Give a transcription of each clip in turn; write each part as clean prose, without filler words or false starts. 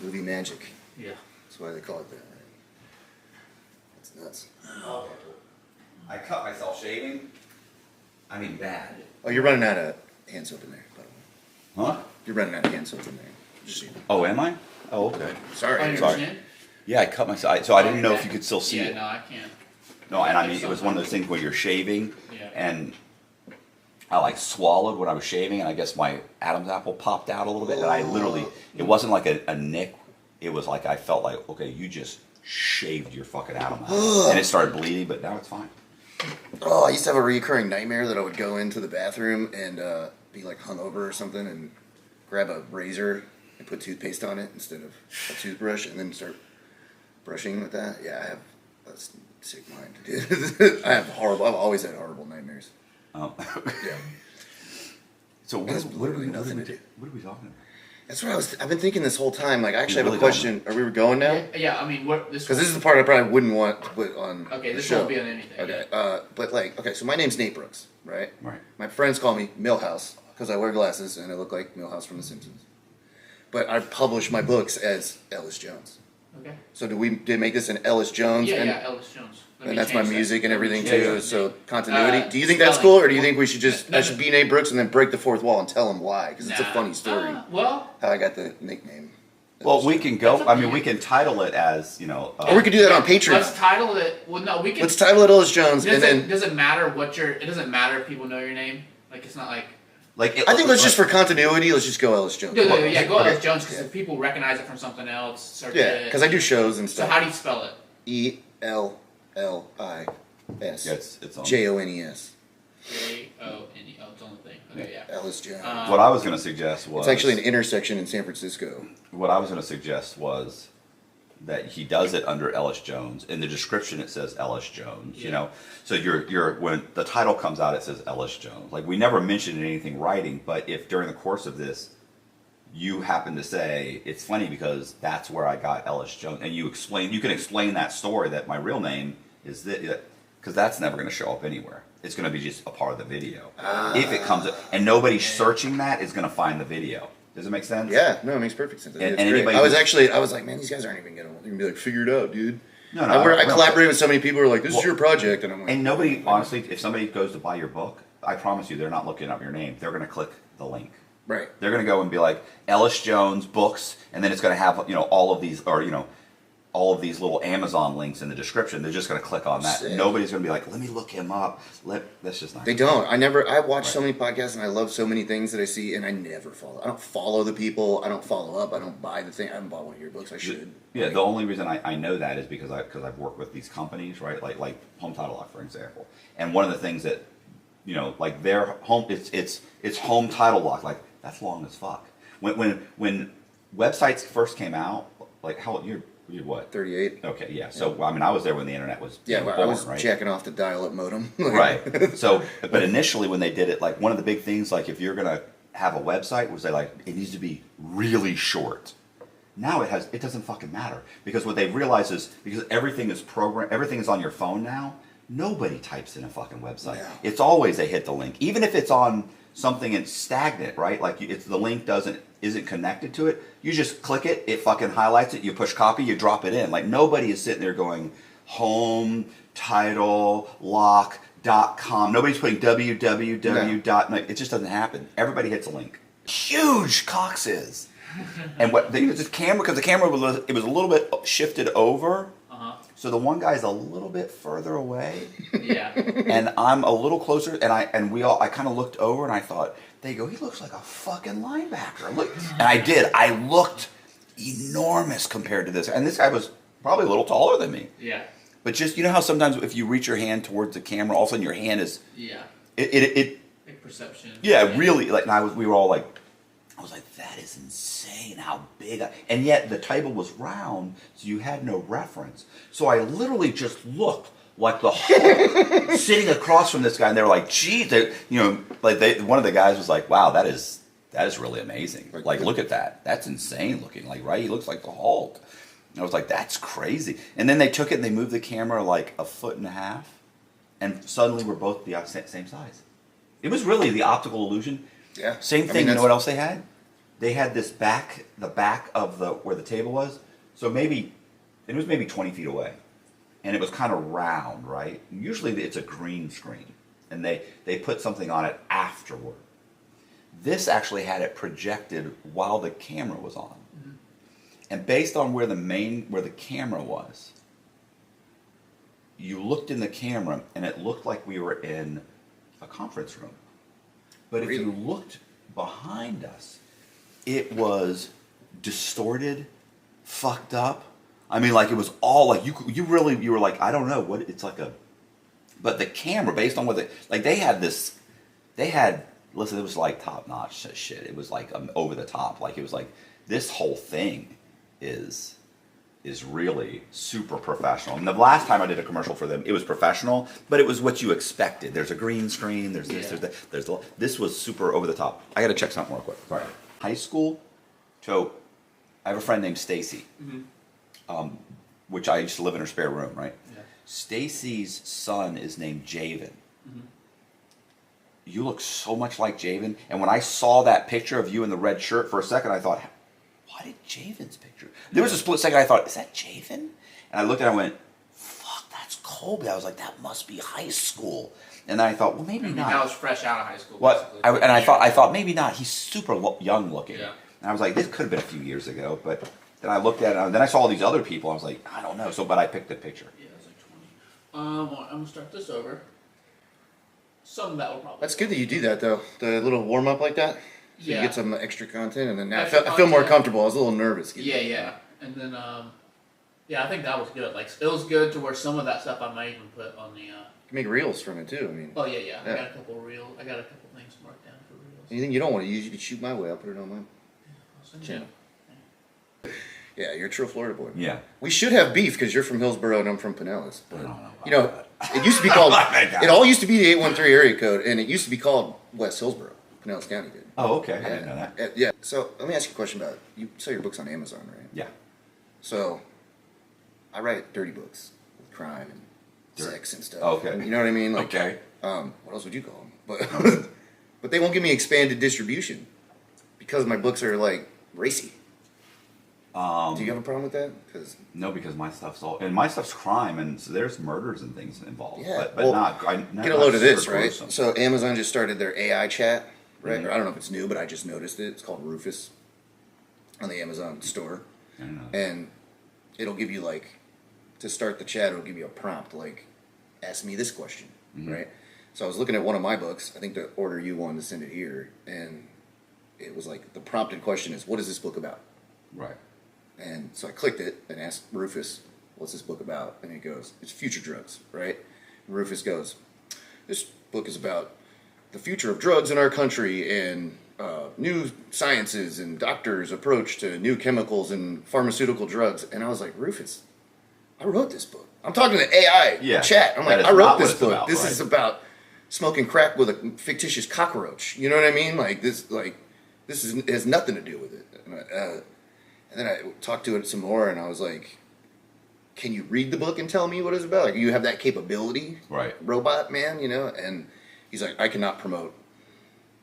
movie magic. Yeah. That's why they call it that. Right? That's nuts. Oh. I cut myself shaving. I mean, bad. Oh, you're running out of hand soap in there, by the way. Huh? You're running out of hand soap in there. Just so you know. Oh, am I? Oh, okay. Sorry. On your Sorry. chin? Yeah, I cut myself. So I didn't know if you could still see Yeah, it. no, I can't. No, and I mean, it was one of those things where you're shaving, Yeah. and I like swallowed when I was shaving, and I guess my Adam's apple popped out a little bit, and I literally, it wasn't like a nick, it was like I felt like, okay, you just shaved your fucking Adam's apple, and it started bleeding, but now it's fine. Oh, I used to have a recurring nightmare that I would go into the bathroom and be like hungover or something and grab a razor and put toothpaste on it instead of a toothbrush and then start brushing with that. Yeah, I have a sick mind, dude. I've always had horrible nightmares. Yeah. So what That's are literally we nothing to do. talking about? That's what I've been thinking this whole time. Like, I actually You have a really question. Are we going now? Yeah, I mean, what this? Because this is the part I probably wouldn't want to put on Okay, the this show. won't be on anything. Okay, but like, okay, so my name's Nate Brooks, right? Right. My friends call me Millhouse because I wear glasses and I look like Millhouse from The Simpsons. But I publish my books as Ellis Jones. Okay. So did make this an Ellis Jones? Yeah, and, yeah, Ellis Jones. Let me and that's my change that. music and Let me everything change too. that. So continuity. Do you think that's spelling. cool, or do you think we should just I should be Nate Brooks and then break the fourth wall and tell them why? Because it's a Nah. funny story Well, how I got the nickname. Well, we can go, That's up I to mean, you. we can title it as, Or we could do that on Patreon. let's title it. Well, no, we can. Let's title it Ellis Jones, and Does then it doesn't matter what your. It doesn't matter if people know your name. Like it's not like. I think let's just for continuity, let's just go Ellis Jones. Yeah, go Okay. Ellis Jones because Yeah. if people recognize it from something else, search Yeah, it. because I do shows and So stuff. how do you spell it? ELLIS Yeah, it's on. JONES. J-O-N-E. Oh, it's on the thing. Okay, yeah. Ellis Jones. What I was going to suggest was... It's actually an intersection in San Francisco. What I was going to suggest was that he does it under Ellis Jones. In the description, it says Ellis Jones. You Yeah. know, so you're when the title comes out, it says Ellis Jones. Like we never mentioned in anything writing, but if during the course of this, you happen to say it's funny because that's where I got Ellis Jones, and you can explain that story that my real name is that because that's never going to show up anywhere. It's going to be just a part of the video if it comes up, and nobody searching that is going to find the video. Does it make sense? Yeah, no, it makes perfect sense. And It's great. anybody I was who's- like, man, these guys aren't even gonna be like, figure it out, dude. No, I no. collaborate with so many people who are like, this is Well, your project, and I'm like, And nobody, honestly, if somebody goes to buy your book, I promise you, they're not looking up your name. They're going to click the link. right. They're going to go and be like Ellis Jones books, and then it's going to have all of these, or all of these little Amazon links in the description. They're just going to click on that. Sick. Nobody's going to be like, let me look him up. That's just not. They don't. I watch so many podcasts and I love so many things that I see and I never follow. I don't follow the people. I don't follow up. I don't buy the thing. I haven't bought one of your books. I should. Yeah, the only reason I know that is because I've worked with these companies, right? Like Home Title Lock, for example. And one of the things that, like their home, it's Home Title Lock. Like that's long as fuck. When websites first came out, like how you're what? 38. Okay, yeah. So I mean, I was there when the internet was Yeah, born, I was right? checking off the dial-up modem. Right. So, but initially when they did it, like one of the big things, like if you're gonna have a website, was they like it needs to be really short. Now it doesn't fucking matter because what they've realized is because everything is on your phone now. Nobody types in a fucking website. Yeah. It's always they hit the link, even if it's on something that's stagnant, right? Like it's the link isn't connected to it. You just click it, it fucking highlights it. You push copy, you drop it in. Like nobody is sitting there going home title lock.com. Nobody's putting www. It just doesn't happen. Everybody hits a link. Huge Cox's. And what they use this camera because the camera was a little bit shifted over. So the one guy's a little bit further away, Yeah. and I'm a little closer. And I kind of looked over, and I thought, he looks like a fucking linebacker. Look, and I did. I looked enormous compared to this, and this guy was probably a little taller than me. Yeah. But just how sometimes if you reach your hand towards the camera, all of a sudden your hand is Yeah. it Big perception. yeah really like. And we were all like. I was like, that is insane how big and yet the table was round, so you had no reference. So I literally just looked like the Hulk sitting across from this guy, and they were like, gee, one of the guys was like, wow, that is really amazing. Like, look at that. That's insane looking. Like, right? He looks like the Hulk. And I was like, that's crazy. And then they took it and they moved the camera like a foot and a half, and suddenly we're both the same size. It was really the optical illusion. Yeah. Same I thing. mean, You know what else they had? they had this the back of where the table was. So it was maybe 20 feet away, and it was kind of round, right? Usually it's a green screen, and they put something on it afterward. This actually had it projected while the camera was on, and based on where the camera was, you looked in the camera, and it looked like we were in a conference room. But if you looked behind us, it was distorted, fucked up. I mean, like it was all like you were like, I don't know what it's like but the camera, based on what they had, listen, it was like top notch shit. It was like over the top. Like it was like this whole thing is really super professional. And the last time I did a commercial for them, it was professional, but it was what you expected. There's a green screen. There's this. There's that. This was super over the top. I got to check something real quick. Sorry. High school. So I have a friend named Stacy, which I used to live in her spare room, right? Yeah. Stacy's son is named Javen. Mm-hmm. You look so much like Javen. And when I saw that picture of you in the red shirt, for a second I thought, why did Javen's picture? There was a split second I thought, is that Javen? And I looked at it and I went, fuck, that's Colby. I was like, that must be high school. And then I thought, well, maybe not. I was fresh out of high school. What? I thought maybe not. He's super young looking. Yeah. And I was like, this could have been a few years ago. But then I looked at it, and then I saw all these other people. I was like, I don't know. But I picked the picture. Yeah, it was like 20. I'm gonna start this over. Some of that will probably. That's good that you do that though. The little warm up like that. So Yeah. you get some extra content, and then now Extra I feel more content. comfortable. I was a little nervous. Yeah. And then I think that was good. Like it was good to where some of that stuff I might even put on the. You can make reels from it too. I mean. Oh yeah. I got a couple reels. I got a couple things marked down for reels. Anything you don't want to use, you can shoot my way. I'll put it on mine. I'll send Channel. you. Yeah, you're a true Florida boy. Yeah. We should have beef because you're from Hillsborough and I'm from Pinellas. I don't know. You know, it used to be called. It all used to be the 813 area code, and it used to be called West Hillsborough. Pinellas County did. Oh, okay. I didn't know that. Yeah. So let me ask you a question about you. Sell your books on Amazon, right? Yeah. So I write dirty books with crime and sex and stuff. Okay. You know what I mean? Like, Okay. What else would you call them? But they won't give me expanded distribution because my books are like racy. Do you have a problem with that? No, because my stuff's crime, and so there's murders and things involved. Yeah, but not. Get a load of this, super right? gruesome. So Amazon just started their AI chat, right? Mm-hmm. Or I don't know if it's new, but I just noticed it. It's called Rufus on the Amazon store, I don't know. and it'll give you like to start the chat. It'll give you a prompt like, "Ask me this question," right? So I was looking at one of my books. I think the order you wanted to send it here, and it was like the prompted question is, "What is this book about?" Right. And so I clicked it and asked Rufus, what's this book about? And he goes, it's future drugs, right? And Rufus goes, this book is about the future of drugs in our country and new sciences and doctors' approach to new chemicals and pharmaceutical drugs. And I was like, Rufus, I wrote this book. I'm talking to AI chat. I'm like, I wrote this book. About, this is about smoking crack with a fictitious cockroach. You know what I mean? This has nothing to do with it. And then I talked to it some more, and I was like, can you read the book and tell me what it's about? Like, you have that capability, Right. robot man, you know? And he's like, I cannot promote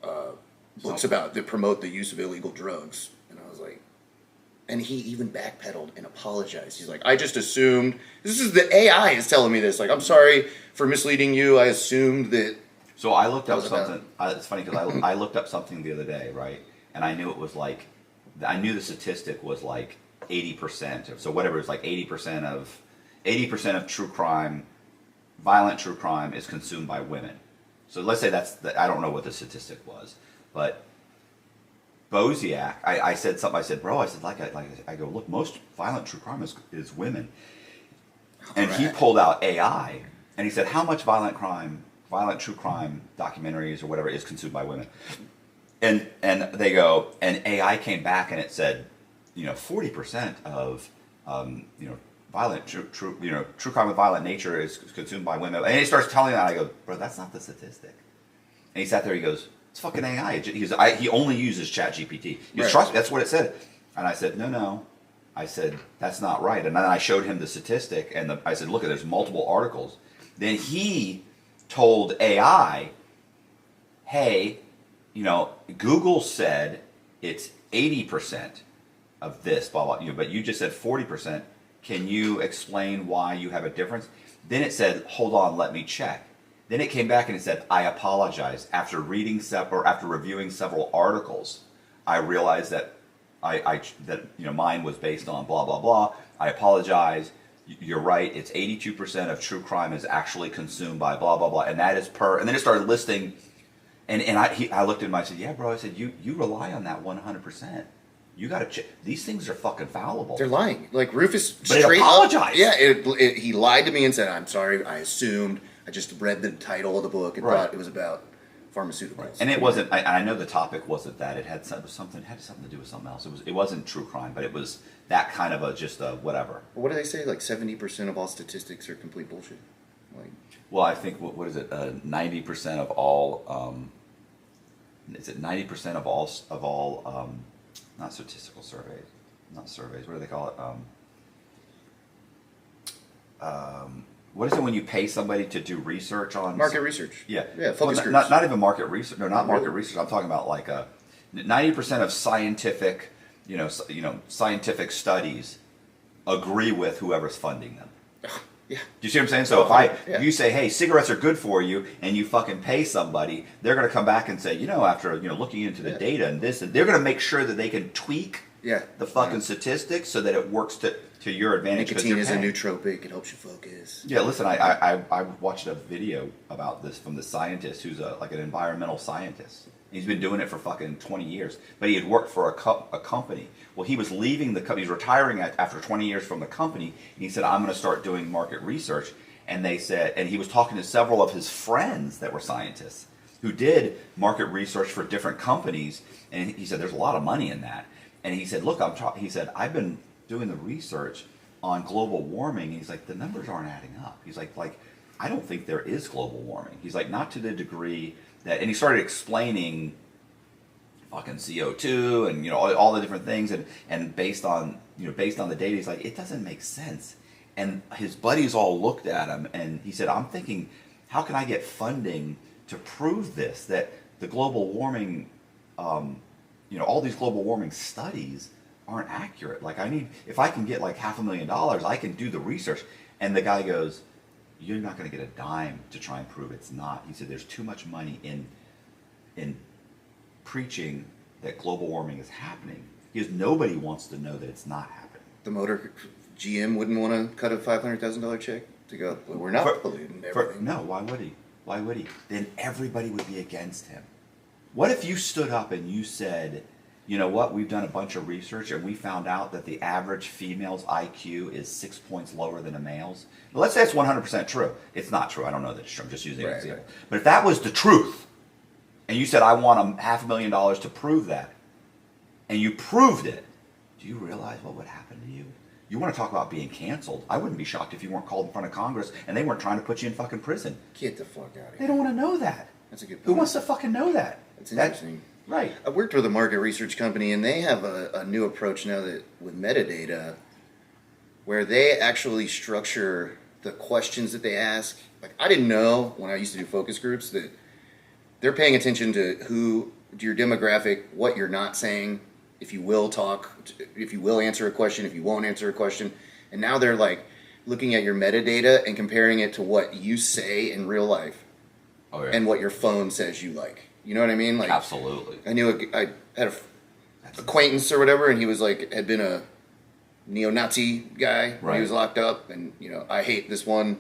books that promote the use of illegal drugs. And I was like, and he even backpedaled and apologized. He's like, I just assumed, this is the AI is telling me this. Like, I'm sorry for misleading you. I assumed that. So I looked up That was something. It's funny because I looked up something the other day, right? And I knew it was like, I knew the statistic was like 80%. So whatever, it's like 80% of true crime, violent true crime, is consumed by women. So let's say I don't know what the statistic was, but Boziak, I said something. I said, bro, I go, look, most violent true crime is women. And he pulled out AI, and he said, how much violent true crime documentaries or whatever is consumed by women? And they go, and AI came back and it said, 40% of violent true crime with violent nature is consumed by women. And he starts telling that, I go, bro, that's not the statistic. And he sat there, he goes, it's fucking AI. He only uses ChatGPT. He goes, Right. trust me, that's what it said. And I said, no. I said, that's not right. And then I showed him the statistic, and I said, look, there's multiple articles. Then he told AI, hey, Google said it's 80% of this, blah, blah, but you just said 40%. Can you explain why you have a difference? Then it said, hold on, let me check. Then it came back and it said, I apologize. After reviewing several articles, I realized that mine was based on blah, blah, blah. I apologize. You're right. It's 82% of true crime is actually consumed by blah, blah, blah. And that is and then it started listing. And I looked at him, I said, yeah, bro. I said, you rely on that 100%. You got to check. These things are fucking fallible. They're lying. Like Rufus But straight it apologized. up. Yeah, he lied to me and said, I'm sorry, I assumed. I just read the title of the book and Right. thought it was about pharmaceuticals. And it wasn't. I know the topic wasn't that. It had something to do with something else. It wasn't true crime, but it was that kind of just a whatever. What do they say? Like 70% of all statistics are complete bullshit. Like, Well, I think what is it? 90% of all. Is it 90% of all? Not statistical surveys. Not surveys. What do they call it? What is it when you pay somebody to do research on market research. Yeah, Yeah, focus well, groups. not even market research. No, not Oh, market really? research. I'm talking about like 90% of scientific, scientific studies agree with whoever's funding them. Yeah. Do you see what I'm saying? So Yeah. if you say, hey, cigarettes are good for you, and you fucking pay somebody, they're going to come back and say, after looking into the Yeah. data and this, and they're going to make sure that they can tweak Yeah. the fucking statistics so that it works to your advantage. 'cause Nicotine you're is a paying. nootropic. It helps you focus. Yeah, listen, I watched a video about this from the scientist who's like an environmental scientist. He's been doing it for fucking 20 years, but he had worked for a company. Well, he was leaving the company, he's retiring after 20 years from the company, and he said, I'm going to start doing market research. And they said, and he was talking to several of his friends that were scientists who did market research for different companies, and he said, there's a lot of money in that. And he said, look, he said, I've been doing the research on global warming. And he's like, the numbers aren't adding up. He's like, I don't think there is global warming. He's like, not to the degree that, and he started explaining fucking CO2 and all the different things, and based on the data, he's like, it doesn't make sense. And his buddies all looked at him, and he said, I'm thinking, how can I get funding to prove this, that the global warming, all these global warming studies aren't accurate. Like if I can get like $500,000, I can do the research. And the guy goes, you're not going to get a dime to try and prove it's not. He said, there's too much money in preaching that global warming is happening, because nobody wants to know that it's not happening. The motor GM wouldn't want to cut a $500,000 check to go, well, we're not polluting everything. No, why would he? Why would he? Then everybody would be against him. What if you stood up and you said, you know what, we've done a bunch of research and we found out that the average female's IQ is 6 points lower than a male's? Now, let's say it's 100% true. It's not true. I don't know that it's true. I'm just using an example. Right. But if that was the truth, and you said, I want $500,000 to prove that, and you proved it, do you realize what would happen to you? You want to talk about being canceled? I wouldn't be shocked if you weren't called in front of Congress and they weren't trying to put you in fucking prison. Get the fuck out of They here. don't want to know that. That's a good point. Who wants to fucking know that? That's interesting. Right. I worked with a market research company, and they have a new approach now that with metadata, where they actually structure the questions that they ask. Like, I didn't know when I used to do focus groups that they're paying attention to your demographic, what you're not saying, if you will talk, if you will answer a question, if you won't answer a question. And now they're like looking at your metadata and comparing it to what you say in real life Oh, yeah. and what your phone says you like. You know what I mean? Like, Absolutely. I had a acquaintance or whatever, and he was like, had been a neo-Nazi guy when Right. he was locked up, and I hate this one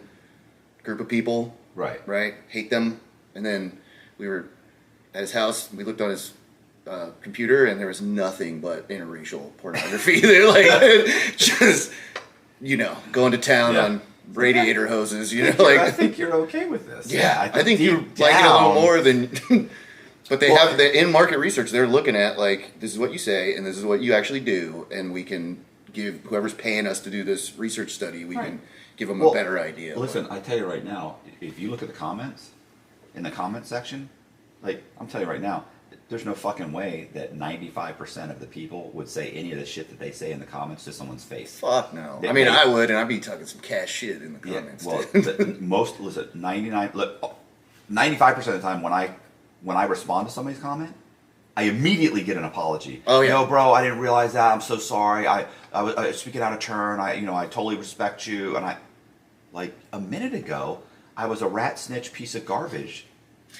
group of people, Right. hate them. And then we were at his house, we looked on his computer, and there was nothing but interracial pornography. They're like, just, going to town Yeah. on radiator hoses, I think you're okay with this. yeah, I think deep you like it a little down- more than. But they Well, have in market research, they're looking at like, this is what you say and this is what you actually do, and we can give whoever's paying us to do this research study, we Right. can give them Well, a better idea. Listen, I tell you right now, if you look at the comments, in the comment section, like, I'm telling you right now, there's no fucking way that 95% of the people would say any of the shit that they say in the comments to someone's face. Fuck no. They- I mean, they- I would, and I'd be talking some cash shit in the Yeah, comments. well, dude. listen, 95% of the time when I respond to somebody's comment, I immediately get an apology. Oh, yeah. No, bro, I didn't realize that. I'm so sorry. I was speaking out of turn. I totally respect you. And like a minute ago, I was a rat snitch piece of garbage.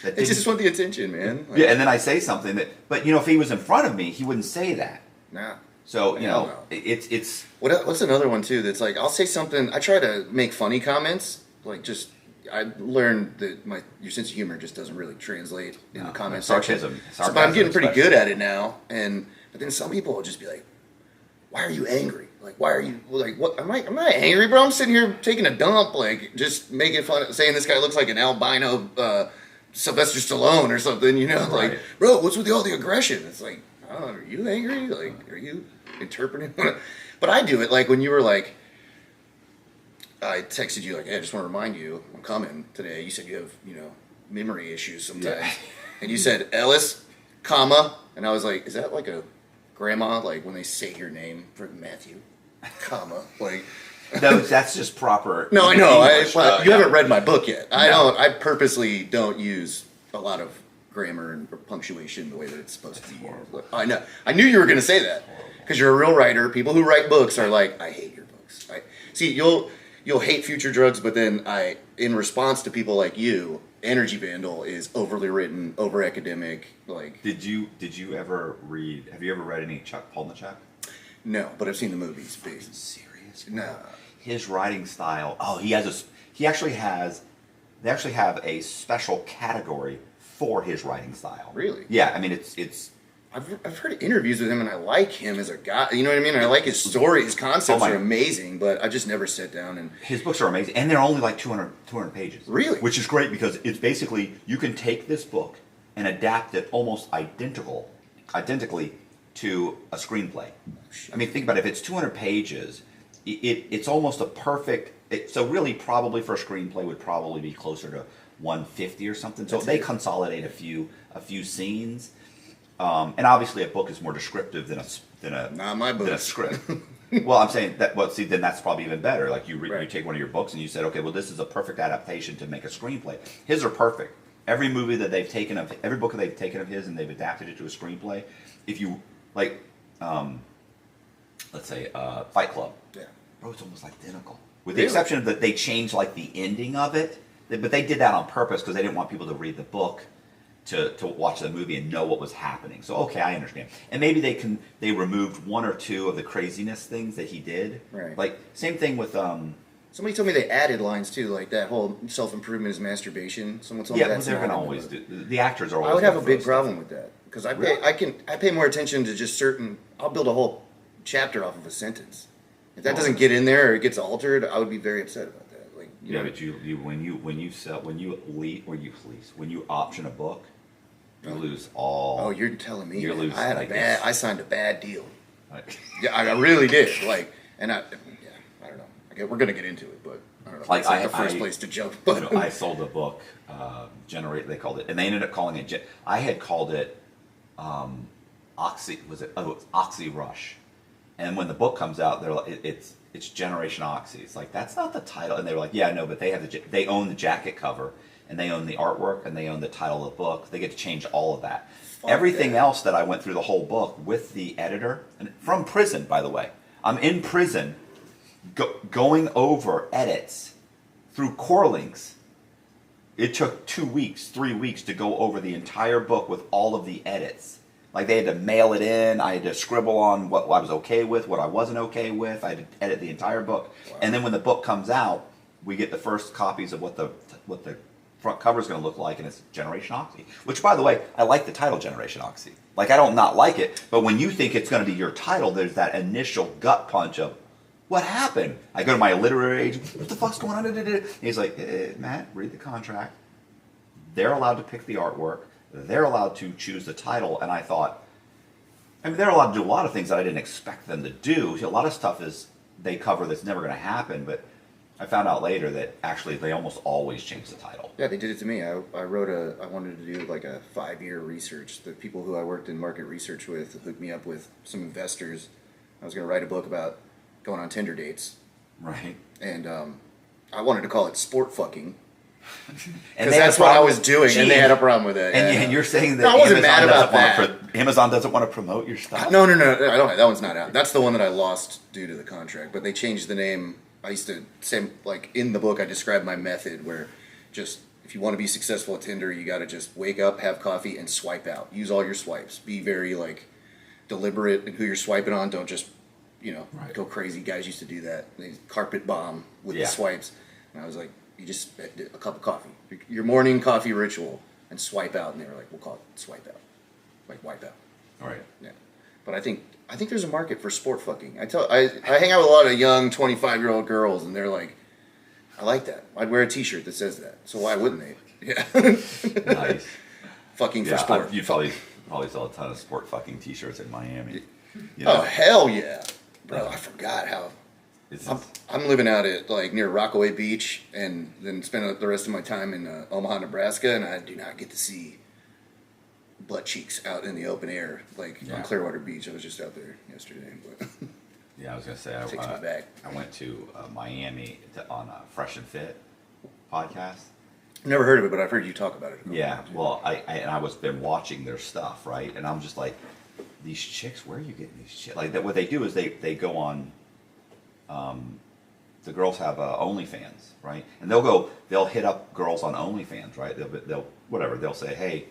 That They just want the attention, man. Like, yeah, and then I say something but if he was in front of me, he wouldn't say that. nah. So Hell no. it's What's another one too? That's like I'll say something. I try to make funny comments. Like I learned that your sense of humor just doesn't really translate in the comment sarcasm. section. But I'm getting pretty good at it now. But then some people will just be like, "Why are you angry? Like, why are you like what?" I'm like, "I'm not angry, bro. I'm sitting here taking a dump, like just making fun, saying this guy looks like an albino Sylvester Stallone or something. Right. Like, bro, what's with all the aggression?" It's like, oh, are you angry? Like, are you interpreting? But I do it like when you were like, I texted you like, hey, I just want to remind you, I'm coming today. You said you have, memory issues sometimes. Yeah. And you said Ellis, comma, and I was like, is that like a grandma, like when they say your name for Matthew, comma, like. that's just proper. No, I know. English. You haven't read my book yet. No. I purposely don't use a lot of grammar and punctuation the way that it's supposed to be used. I know. I knew you were going to say that because you're a real writer. People who write books are like, I hate your books. See, you'll hate Future Drugs, but then in response to people like you, Energy Vandal is overly written, over academic. Like, Did you ever read? Have you ever read any Chuck Palahniuk? no, but I've seen the movies. Serious? No. His writing style. Oh, they actually have a special category for his writing style. Really? Yeah, I mean it's. I've heard interviews with him, and I like him as a guy. You know what I mean? And I like his story. His concepts are amazing, but I just never sit down and. His books are amazing, and they're only like 200 pages. Really? Which is great because it's basically you can take this book and adapt it almost identically to a screenplay. I mean, think about it. If it's 200 pages, it's almost a perfect. So really, probably for a screenplay would probably be closer to 150 or something. So they consolidate a few scenes. And obviously, a book is more descriptive than a Not my book. than a script. Well, I'm saying that. Well, see, then that's probably even better. Like you Right. take one of your books and you said, okay, well, this is a perfect adaptation to make a screenplay. His are perfect. Every movie that they've taken of, every book that they've taken of his, and they've adapted it to a screenplay. If you like, let's say Fight Club. Yeah. Bro, it's almost identical, with the Really? exception of that they changed like the ending of it. But they did that on purpose because they didn't want people to read the book to watch the movie and know what was happening. So okay, I understand. And maybe they removed one or two of the craziness things that he did. Right. Like same thing with Somebody told me they added lines too, like that whole self-improvement is masturbation. Someone told me well, that's they're not gonna in the always book. do. The actors are always. I would have a gonna big throw problem with that because Really? I pay more attention to just certain. I'll build a whole chapter off of a sentence. If that doesn't get in there or it gets altered, I would be very upset about that. Like, you Yeah, know, but when you option a book, you lose all. oh, you're telling me You're that. losing, I had like, I signed a bad deal. Like, Yeah, I really did. Like, and I don't know. We're gonna get into it, but I don't know. Like, It's like the first place to jump. But I sold a book, Generate. They called it, and they ended up calling it. I had called it Oxy. Was it? Oh, it's Oxy Rush. And when the book comes out, they're like, it's Generation Oxy. It's like that's not the title, and they were like, yeah, no, but they own the jacket cover, and they own the artwork, and they own the title of the book. They get to change all of that. Everything else that I went through the whole book with the editor, and from prison, by the way. I'm in prison, going over edits through core links. It took 2 weeks, 3 weeks to go over the entire book with all of the edits. Like they had to mail it in. I had to scribble on what I was okay with, what I wasn't okay with. I had to edit the entire book. Wow. And then when the book comes out, we get the first copies of what the front cover is going to look like, and it's Generation Oxy. Which, by the way, I like the title Generation Oxy. Like I don't not like it, but when you think it's going to be your title, there's that initial gut punch of, what happened? I go to my literary agent. What the fuck's going on? And he's like, Matt, read the contract. They're allowed to pick the artwork. They're allowed to choose the title. And I thought, I mean, they're allowed to do a lot of things that I didn't expect them to do. A lot of stuff they cover that's never going to happen. But I found out later that actually they almost always change the title. yeah, they did it to me. I wanted to do like a 5-year research. The people who I worked in market research with hooked me up with some investors. I was going to write a book about going on Tinder dates. Right. And I wanted to call it sport fucking. Because that's what I was doing, and they had a problem with it. And you're saying that No, I wasn't mad about Amazon doesn't want to promote your stuff? No, I don't. That one's not out. That's the one that I lost due to the contract. But they changed the name. I used to say, like in the book, I described my method where just if you want to be successful at Tinder, you got to just wake up, have coffee, and swipe out. Use all your swipes. Be very like deliberate in who you're swiping on. Don't just go crazy. Guys used to do that. They carpet bomb with the swipes. And I was like, you just a cup of coffee, your morning coffee ritual, and swipe out. And they were like, we'll call it swipe out, like wipe out. All right. Yeah. But I think there's a market for sport fucking. I hang out with a lot of young 25-year-old girls, and they're like, I like that. I'd wear a T-shirt that says that. So why wouldn't they? Yeah. Nice. Fucking for sport. You'd probably sell a ton of sport fucking T-shirts in Miami. Oh hell yeah, bro! I forgot how. I'm living out at like near Rockaway Beach, and then spend the rest of my time in Omaha, Nebraska, and I do not get to see butt cheeks out in the open air like on Clearwater Beach. I was just out there yesterday. But I was gonna say I went to Miami on a Fresh and Fit podcast. Never heard of it, but I've heard you talk about it. Yeah, well, I was been watching their stuff, right, and I'm just like, these chicks, where are you getting these chicks? Like what they do is they go on. The girls have OnlyFans, right? And they'll hit up girls on OnlyFans, right? They'll say, hey,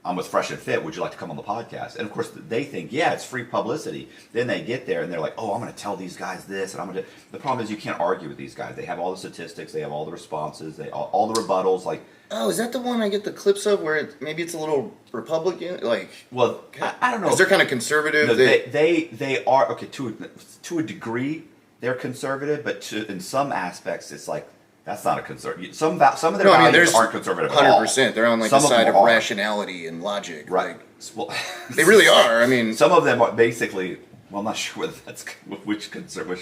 I'm with Fresh and Fit. Would you like to come on the podcast? And of course, they think, yeah, it's free publicity. Then they get there and they're like, oh, I'm going to tell these guys this, and I'm going to. The problem is you can't argue with these guys. They have all the statistics, they have all the responses, all the rebuttals. Like, oh, is that the one I get the clips of where maybe it's a little Republican? Like, well, I don't know. Because they're kind of conservative. No, they are okay to a degree. They're conservative, but in some aspects, it's like that's not a conservative. Some of their values aren't conservative at all. 100%. They're on like the side of rationality and logic. Right. Like, Well, they really are. I mean, some of them are basically. Well, I'm not sure whether that's which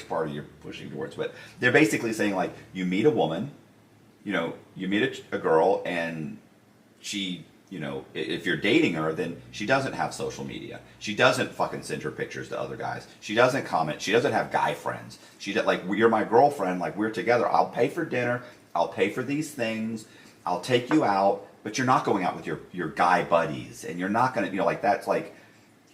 party you're pushing towards, but they're basically saying like you meet a woman, you meet a girl, and she. If you're dating her, then she doesn't have social media. She doesn't fucking send her pictures to other guys. She doesn't comment. She doesn't have guy friends. You're my girlfriend. Like, we're together. I'll pay for dinner. I'll pay for these things. I'll take you out. But you're not going out with your guy buddies. And you're not going to, that's like,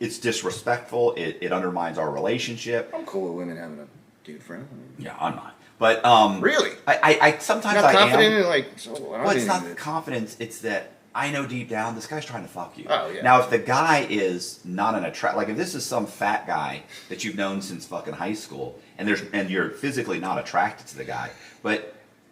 it's disrespectful. It undermines our relationship. I'm cool with women having a dude friend. Yeah, I'm not. But, really? I sometimes you're not I confident am. In, like, well, it's not confidence. It's that I know deep down this guy's trying to fuck you. Oh, yeah. Now, if the guy is not an like if this is some fat guy that you've known since fucking high school, and you're physically not attracted to the guy,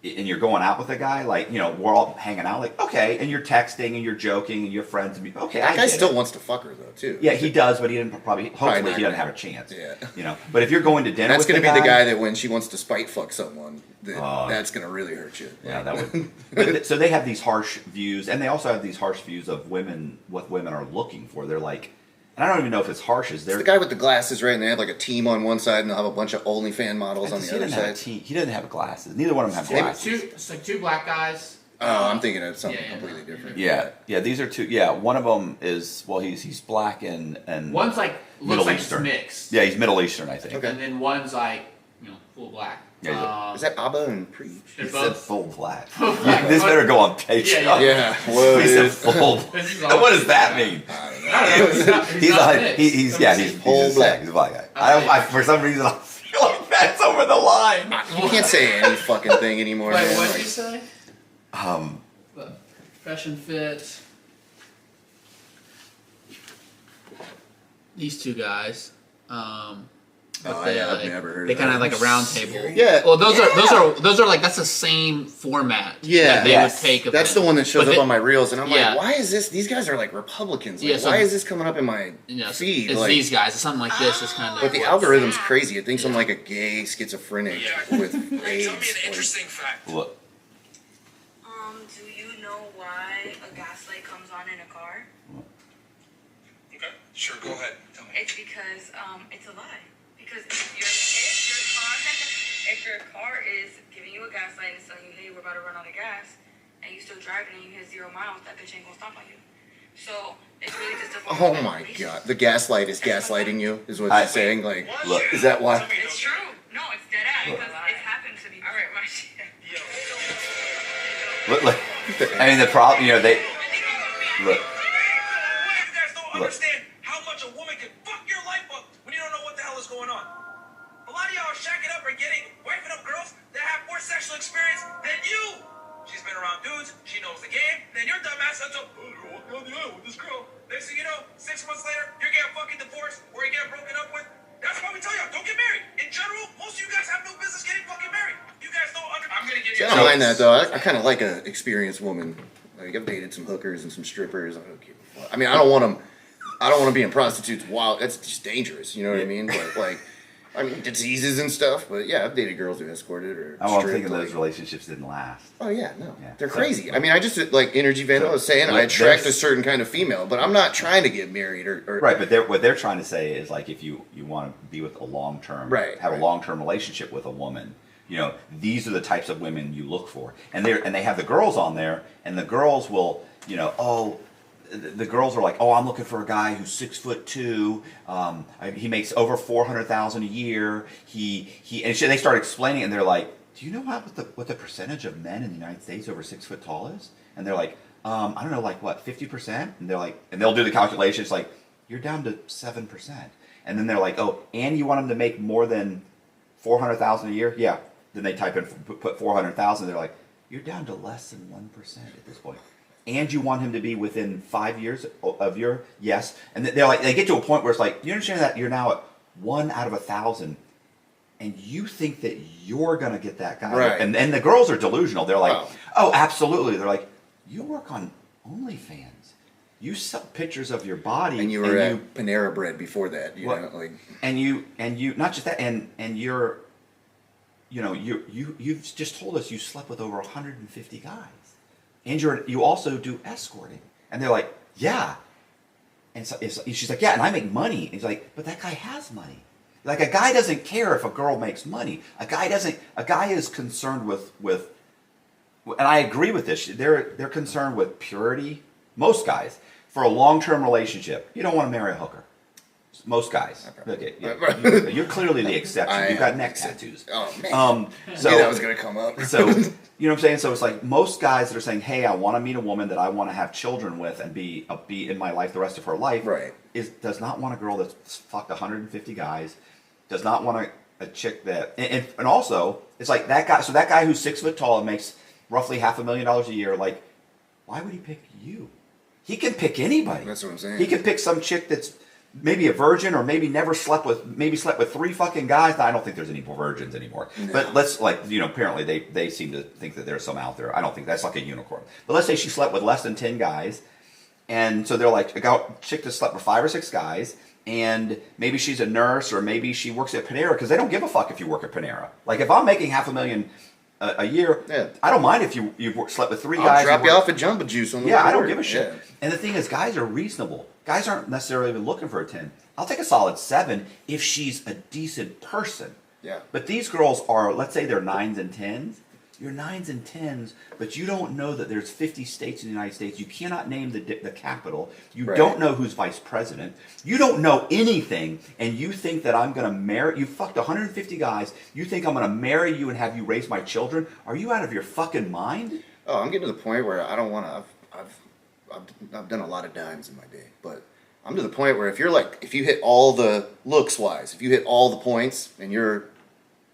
and you're going out with a guy, like, we're all hanging out, like, okay, and you're texting and you're joking and you're friends, and okay, that guy still wants to fuck her though too. Yeah, he does, but he didn't hopefully he doesn't have a chance. Yeah. But if you're going to dinner, that's going to be the guy that when she wants to spite fuck someone, that's going to really hurt you. Yeah, that would. So they have these harsh views, and they also have these harsh views of women, what women are looking for. They're like, and I don't even know if it's harsh. It's the guy with the glasses, right? And they have like a team on one side, and they'll have a bunch of OnlyFans models on the other side. He doesn't have glasses. Neither one of them have glasses. It's like two black guys. Oh, I'm thinking of something completely different. Yeah. These are two. Yeah, one of them is he's black and one's like looks Middle like Eastern. Mixed. Yeah, he's Middle Eastern, I think. Okay. And then one's like full black. Yeah, is that Abba and Preach? He said full black. This better go on Patreon. Yeah. Whoa, he said full. What does that mean? He's full black. He's a black guy. I for some reason I feel like that's over the line. You can't say any fucking thing anymore. Wait, what did you say? Fresh and Fit. These two guys. I've never heard. They kind of have like a round table. Yeah. Well, those are like that's the same format. Yeah. That they would take. That's the one that shows up on my reels, and I'm Yeah. like, why is this? These guys are like Republicans. Like, Yeah, so- why is this coming up in my feed? It's like, these guys. It's something like this. It's kind of. but the algorithm's crazy. It thinks I'm like a gay schizophrenic with AIDS. Tell me an interesting fact. Look. Do you know why a gas light comes on in a car? Okay, sure, go ahead. Tell me. It's because it's a lie. Because if your car is giving you a gas light and telling you, hey, we're about to run out of gas, and you still driving and you hit 0 miles, that bitch ain't gonna stop on you. So it's really just a Oh my god, the gaslight is gaslighting you, is what you're saying. Like, look, is that why? It's true. No, it's dead ass because it's happened to me. All right, my shit. look. I mean, the problem, you know, they look. You guys don't Look. understand how much a woman can fuck your life up when you don't know what the hell is going on. A lot of y'all are shacking up or wifing up girls that have more sexual experience than you. She's been around dudes, she knows the game, then your dumb ass ends up, oh, you're walking on the aisle with this girl. Next thing you know, 6 months later, you're getting fucking divorced or you're getting broken up with. That's why we tell y'all, don't get married. In general, most of you guys have no business getting fucking married. You guys don't I'm gonna give See, you I don't mind that though. I kind of like an experienced woman. Like I've dated some hookers and some strippers. I don't give a fuck. I mean, I don't want them. I don't want to be in prostitutes. Wow, that's just dangerous. You know what I mean? But like, I mean, diseases and stuff. But yeah, I've dated girls who escorted or. I'm stripped, thinking those like- relationships didn't last. Oh yeah, no, Yeah. they're So- crazy. I mean, I just like Energy Vandal was saying, I like, attract there's- a certain kind of female, but I'm not trying to get married or Right, but what they're trying to say is like if you want to be with a long term, Right, have right. a long term relationship with a woman, you know, these are the types of women you look for, and they have the girls on there, and the girls will, you know, the girls are like, oh, I'm looking for a guy who's 6'2". He makes over $400,000 a year. They start explaining, it, and they're like, do you know what the percentage of men in the United States over 6 foot tall is? And they're like, I don't know, like what, 50%? And they're like, and they'll do the calculations like, you're down to 7%. And then they're like, oh, and you want them to make more than $400,000 a year? Yeah. Then they type in put 400,000. They're like, you're down to less than 1% at this point. And you want him to be within 5 years of your yes. And they're like, they get to a point where it's like, you understand that you're now at 1 out of 1,000, and you think that you're gonna get that guy. Right. And the girls are delusional. They're like, Wow. oh, absolutely. They're like, you work on OnlyFans. You sell pictures of your body, and you were at Panera Bread before that. You What? know, like and you not just that, and you're, you know, you've just told us you slept with over 150 guys, and you also do escorting, and they're like, yeah, and so she's like, yeah, and I make money. And he's like, but that guy has money. Like a guy doesn't care if a girl makes money. A guy is concerned with, and I agree with this. They're concerned with purity. Most guys, for a long-term relationship, you don't want to marry a hooker. Most guys. Okay, you're clearly the exception. You've got neck tattoos. Oh man, So I knew that was gonna come up. so, you know what I'm saying? So it's like most guys that are saying, "Hey, I want to meet a woman that I want to have children with and be in my life the rest of her life." Right. Does not want a girl that's fucked 150 guys. Does not want a chick that and also it's like that guy. So that guy who's 6 foot tall and makes roughly $500,000 a year. Like, why would he pick you? He can pick anybody. That's what I'm saying. He can pick some chick that's maybe a virgin or maybe slept with 3 fucking guys. I don't think there's any virgins anymore. No. But let's apparently they seem to think that there's some out there. I don't think that's like a unicorn. But let's say she slept with less than 10 guys. And so they're like a chick that slept with 5 or 6 guys. And maybe she's a nurse or maybe she works at Panera because they don't give a fuck if you work at Panera. Like if I'm making $500,000 a year, Yeah. I don't mind if you've slept with 3 I'll guys. drop who you work- off at Jumbo Juice on the yeah, way I don't to give a work. shit. Yeah. And the thing is, guys are reasonable. Guys aren't necessarily even looking for a 10. I'll take a solid 7 if she's a decent person. Yeah. But these girls are, let's say they're 9s and 10s. You're 9s and 10s, but you don't know that there's 50 states in the United States. You cannot name the capital. You Right. don't know who's vice president. You don't know anything, and you think that I'm going to marry you? Fucked 150 guys. You think I'm going to marry you and have you raise my children? Are you out of your fucking mind? Oh, I'm getting to the point where I don't want to. I've done a lot of dimes in my day, but I'm to the point where if you hit all the looks wise, if you hit all the points and you're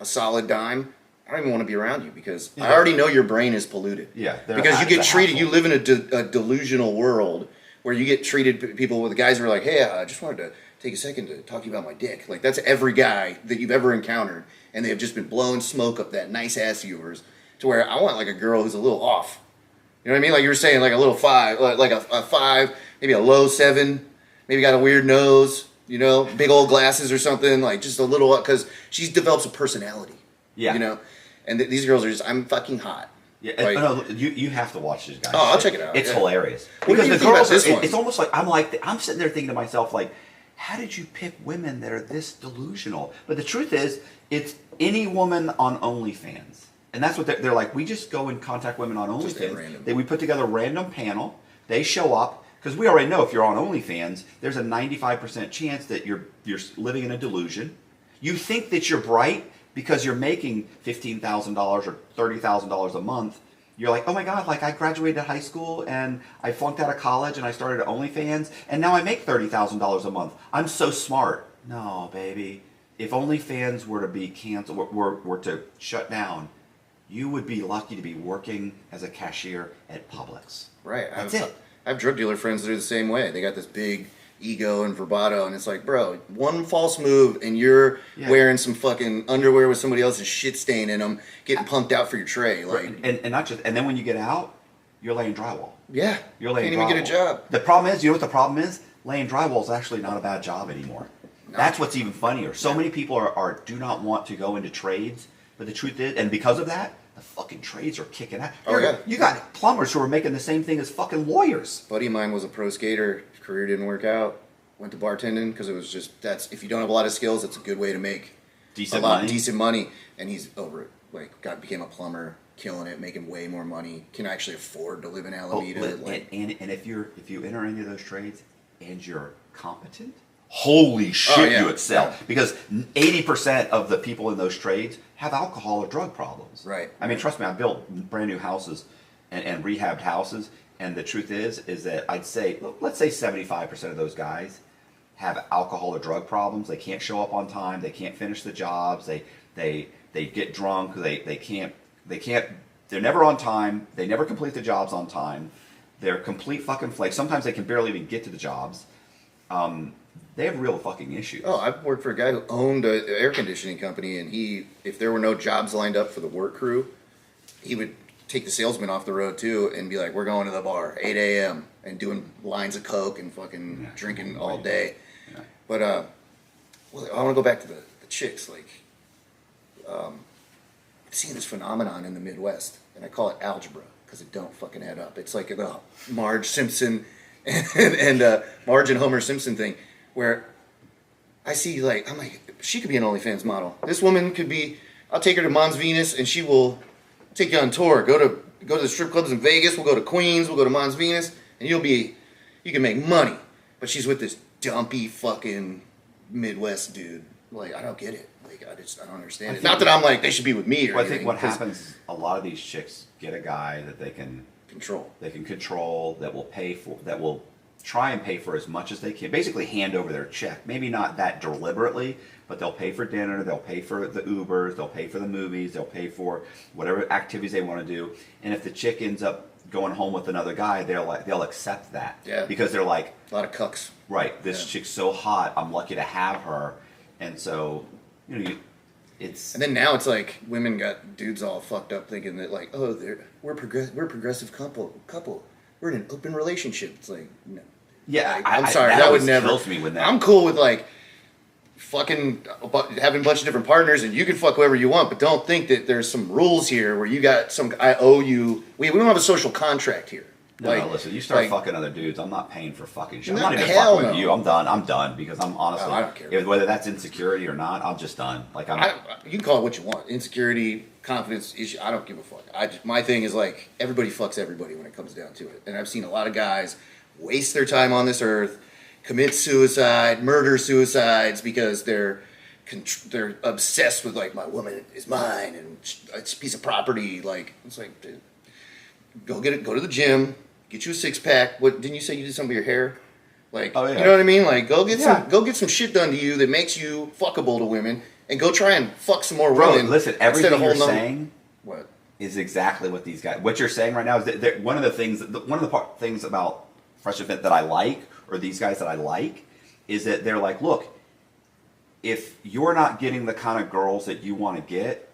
a solid dime, I don't even want to be around you because I already know your brain is polluted. Yeah, because you get it's a treated. hassle. You live in a delusional world where you get treated. People with guys who are like, "Hey, I just wanted to take a second to talk to you about my dick." Like that's every guy that you've ever encountered, and they have just been blowing smoke up that nice ass of yours. To where I want like a girl who's a little off. You know what I mean? Like you were saying, like a little 5, like a 5, maybe a low 7, maybe got a weird nose. You know, big old glasses or something. Like just a little because she develops a personality. Yeah. You know, and these girls are just I'm fucking hot. Yeah, Like- no, you have to watch this guy. Oh, I'll check it out, It's yeah. hilarious What do because you the think about girls. this one? It's almost like I'm sitting there thinking to myself like, how did you pick women that are this delusional? But the truth is, it's any woman on OnlyFans, and that's what they're like. We just go and contact women on Just at OnlyFans. random. We put together a random panel. They show up because we already know if you're on OnlyFans, there's a 95% chance that you're living in a delusion. You think that you're bright because you're making $15,000 or $30,000 a month. You're like, oh my God, like I graduated high school and I flunked out of college and I started OnlyFans and now I make $30,000 a month. I'm so smart. No, baby. If OnlyFans were to be canceled, were to shut down, you would be lucky to be working as a cashier at Publix. Right. That's it. I have drug dealer friends that are the same way. They got this big ego and bravado, and it's like, bro, one false move and you're wearing some fucking underwear with somebody else's shit stain in them, getting pumped out for your tray. Like, and not just, and then when you get out, you're laying drywall. yeah, You're laying can't even drywall. get a job. The problem is, you know what the problem is? Laying drywall is actually not a bad job anymore. No. That's what's even funnier. So many people are do not want to go into trades, but the truth is, and because of that, the fucking trades are kicking out. Oh, yeah. You got plumbers who are making the same thing as fucking lawyers. Buddy of mine was a pro skater. His career didn't work out. Went to bartending because it was just if you don't have a lot of skills, it's a good way to make Decent decent money. And he's over it. Like, became a plumber, killing it, making way more money. Can actually afford to live in Alameda. And if you enter any of those trades and you're competent, holy shit, yeah. you excel. Because 80% of the people in those trades have alcohol or drug problems. Right. I mean, trust me, I built brand new houses and rehabbed houses, and the truth is that I'd say, let's say 75% of those guys have alcohol or drug problems. They can't show up on time. They can't finish the jobs. They get drunk. They can't. They're never on time. They never complete the jobs on time. They're complete fucking flakes. Sometimes they can barely even get to the jobs. They have real fucking issues. Oh, I've worked for a guy who owned an air conditioning company, and if there were no jobs lined up for the work crew, he would take the salesman off the road too and be like, we're going to the bar, 8 a.m., and doing lines of Coke and fucking drinking all day. Yeah. But, I want to go back to the chicks. Like, I'm seeing this phenomenon in the Midwest, and I call it algebra because it don't fucking add up. It's like the Marge Simpson and Marge and Homer Simpson thing, where I see, like, I'm like, she could be an OnlyFans model. This woman could be, I'll take her to Mons Venus and she will take you on tour. Go to the strip clubs in Vegas, we'll go to Queens, we'll go to Mons Venus, and you can make money. But she's with this dumpy fucking Midwest dude. Like, I don't get it. Like, I don't understand it. Not that I'm like, they should be with me or Well, I anything. think what 'cause happens, a lot of these chicks get a guy that they can control, that will pay for, that will try and pay for as much as they can, basically hand over their check. Maybe not that deliberately, but they'll pay for dinner, they'll pay for the Ubers, they'll pay for the movies, they'll pay for whatever activities they want to do. And if the chick ends up going home with another guy, they'll accept that. Yeah. Because they're like, a lot of cucks. right, this chick's so hot, I'm lucky to have her. And so, it's... And then now it's like women got dudes all fucked up thinking that, like, oh, we're a progressive couple. We're in an open relationship. It's like, no. Yeah, Like, I'm sorry, that would always never. kills me when that. I'm cool with, like, fucking having a bunch of different partners and you can fuck whoever you want, but don't think that there's some rules here where you got I owe you. We don't have a social contract here. No, listen, you start fucking other dudes, I'm not paying for fucking shit. I'm No, not even hell fucking with no. you. I'm done because I'm honestly, I don't care. whether that's insecurity or not, I'm just done. Like, You can call it what you want. Insecurity, confidence issue. I don't give a fuck. My thing is, like, everybody fucks everybody when it comes down to it. And I've seen a lot of guys waste their time on this earth, commit suicide, murder suicides because they're obsessed with, like, my woman is mine and it's a piece of property. Like, it's like, dude, go to the gym, get you a 6-pack. What didn't you say you did something with your hair? Like, Oh, yeah. you know what I mean? Like, go get some shit done to you that makes you fuckable to women, and go try and fuck some more bro, women. listen, instead everything of you're holding on- saying What? is exactly what these guys. What you're saying right now is that one of the things about Fresh Event that I like, or these guys that I like, is that they're like, look, if you're not getting the kind of girls that you want to get,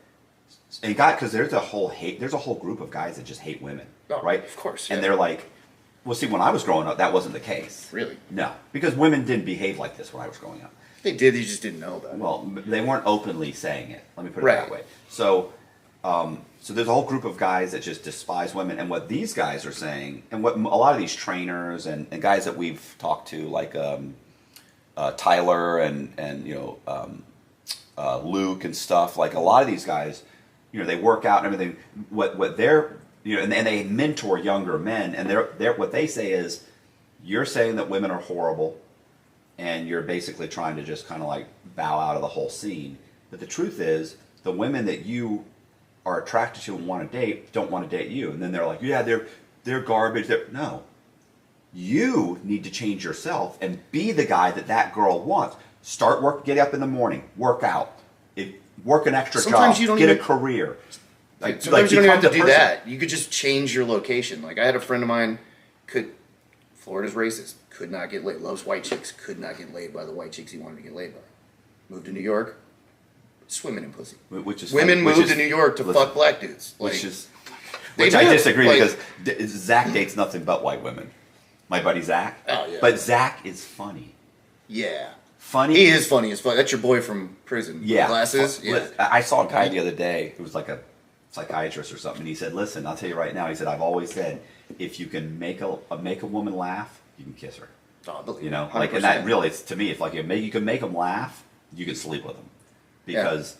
and because there's a whole group of guys that just hate women, Oh, right? of course, And yeah. they're like, well, see, when I was growing up, that wasn't the case. Really? No, because women didn't behave like this when I was growing up. They did. You just didn't know about it. Well, they weren't openly saying it. Let me put it Right. that way. So, so there's a whole group of guys that just despise women, and what these guys are saying, and what a lot of these trainers and guys that we've talked to, like Tyler and Luke and stuff, like a lot of these guys, they work out and everything. What they're and they mentor younger men, and they're what they say is, you're saying that women are horrible, and you're basically trying to just kind of like bow out of the whole scene. But the truth is, the women that you are attracted to and want to date don't want to date you, and then they're like, yeah, they're garbage. No, you need to change yourself and be the guy that girl wants. Start work, get up in the morning, work out, work an extra Sometimes job, you don't get even- a career. Sometimes you don't even have to become do the person. that. You could just change your location. Like I had a friend of mine, Florida's racist, could not get laid, loves white chicks, could not get laid by the white chicks he wanted to get laid by. Moved to New York, swimming in pussy. Which is Women funny, which moved is- to New York to listen, fuck black dudes. Like, which is they which I do. disagree Like- because Zach dates nothing but white women. My buddy Zach. Oh, yeah. But Zach is funny. yeah. Funny. He is funny as fuck. That's your boy from prison. Yeah. Glasses. Yeah. I saw a guy the other day who was like a psychiatrist or something. And he said, "Listen, I'll tell you right now." He said, "I've always said, if you can make a woman laugh, you can kiss her. Oh, I believe You know, it. like, and that 100%. really, it's to me, if like you can make them laugh, you can sleep with them, because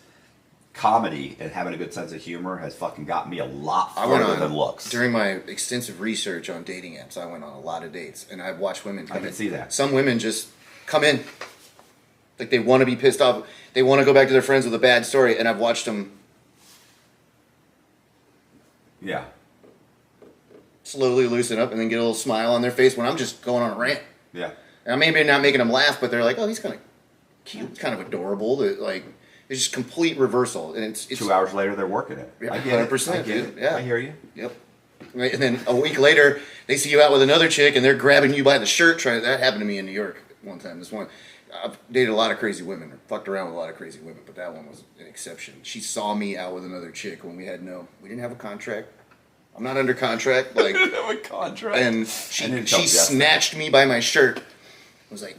comedy and having a good sense of humor has fucking got me a lot I went further on than looks. during my extensive research on dating apps. I went on a lot of dates, and I've watched women come I can in. see that. Some women just come in, like they want to be pissed off. They want to go back to their friends with a bad story, and I've watched them Yeah. slowly loosen up and then get a little smile on their face when I'm just going on a rant. Yeah. And I'm maybe not making them laugh, but they're like, "Oh, he's kind of cute, kind of adorable." Like it's just complete reversal, and it's 2 hours later, they're working it. Yeah, I get 100%, it. I get dude. it. Yeah. I hear you. Yep. Right, and then a week later, they see you out with another chick, and they're grabbing you by the shirt. That happened to me in New York one time. I've dated a lot of crazy women, or fucked around with a lot of crazy women, but that one was an exception. She saw me out with another chick when we didn't have a contract. I'm not under contract, like, A contract. and I didn't tell she Jess that. snatched me by my shirt. I was like,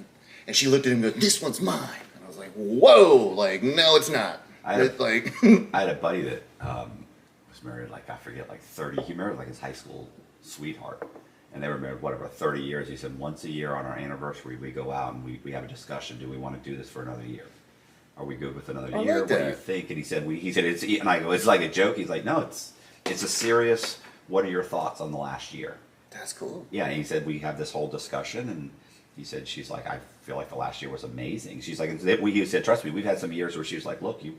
and she looked at him and goes, "This one's mine." And I was like, "Whoa!" Like, no, it's not. I had- Like, I had a buddy that was married, like, I forget, like 30. He married like his high school sweetheart. And they were married, whatever, 30 years. He said, once a year on our anniversary, we go out and we have a discussion. Do we want to do this for another year? Are we good with another I year? like What do you that. think? And he said, it's, and I go, it's like a joke. He's like, no, it's a serious, what are your thoughts on the last year? that's cool. Yeah, and he said, we have this whole discussion, and he said, she's like, I feel like the last year was amazing. She's like, he said, trust me, we've had some years where she was like, look, you've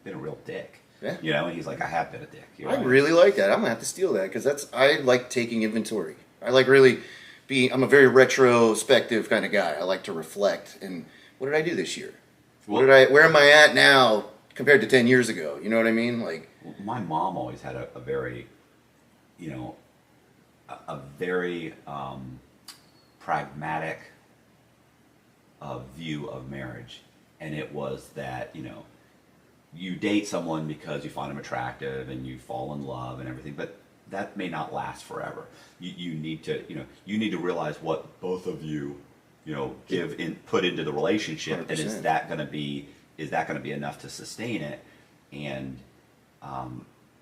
been a real dick. Yeah. You know, and he's like, I have been a dick. You're I right. really like that. I'm gonna have to steal that because I like taking inventory. I like really I'm a very retrospective kind of guy. I like to reflect and what did I do this year? Where am I at now compared to 10 years ago? You know what I mean? Like, My mom always had a very, you know, a very pragmatic view of marriage, and it was that, you know, you date someone because you find them attractive and you fall in love and everything, but that may not last forever. You need to realize what both of you, put into the relationship, and is 100%. that going to be enough to sustain it? And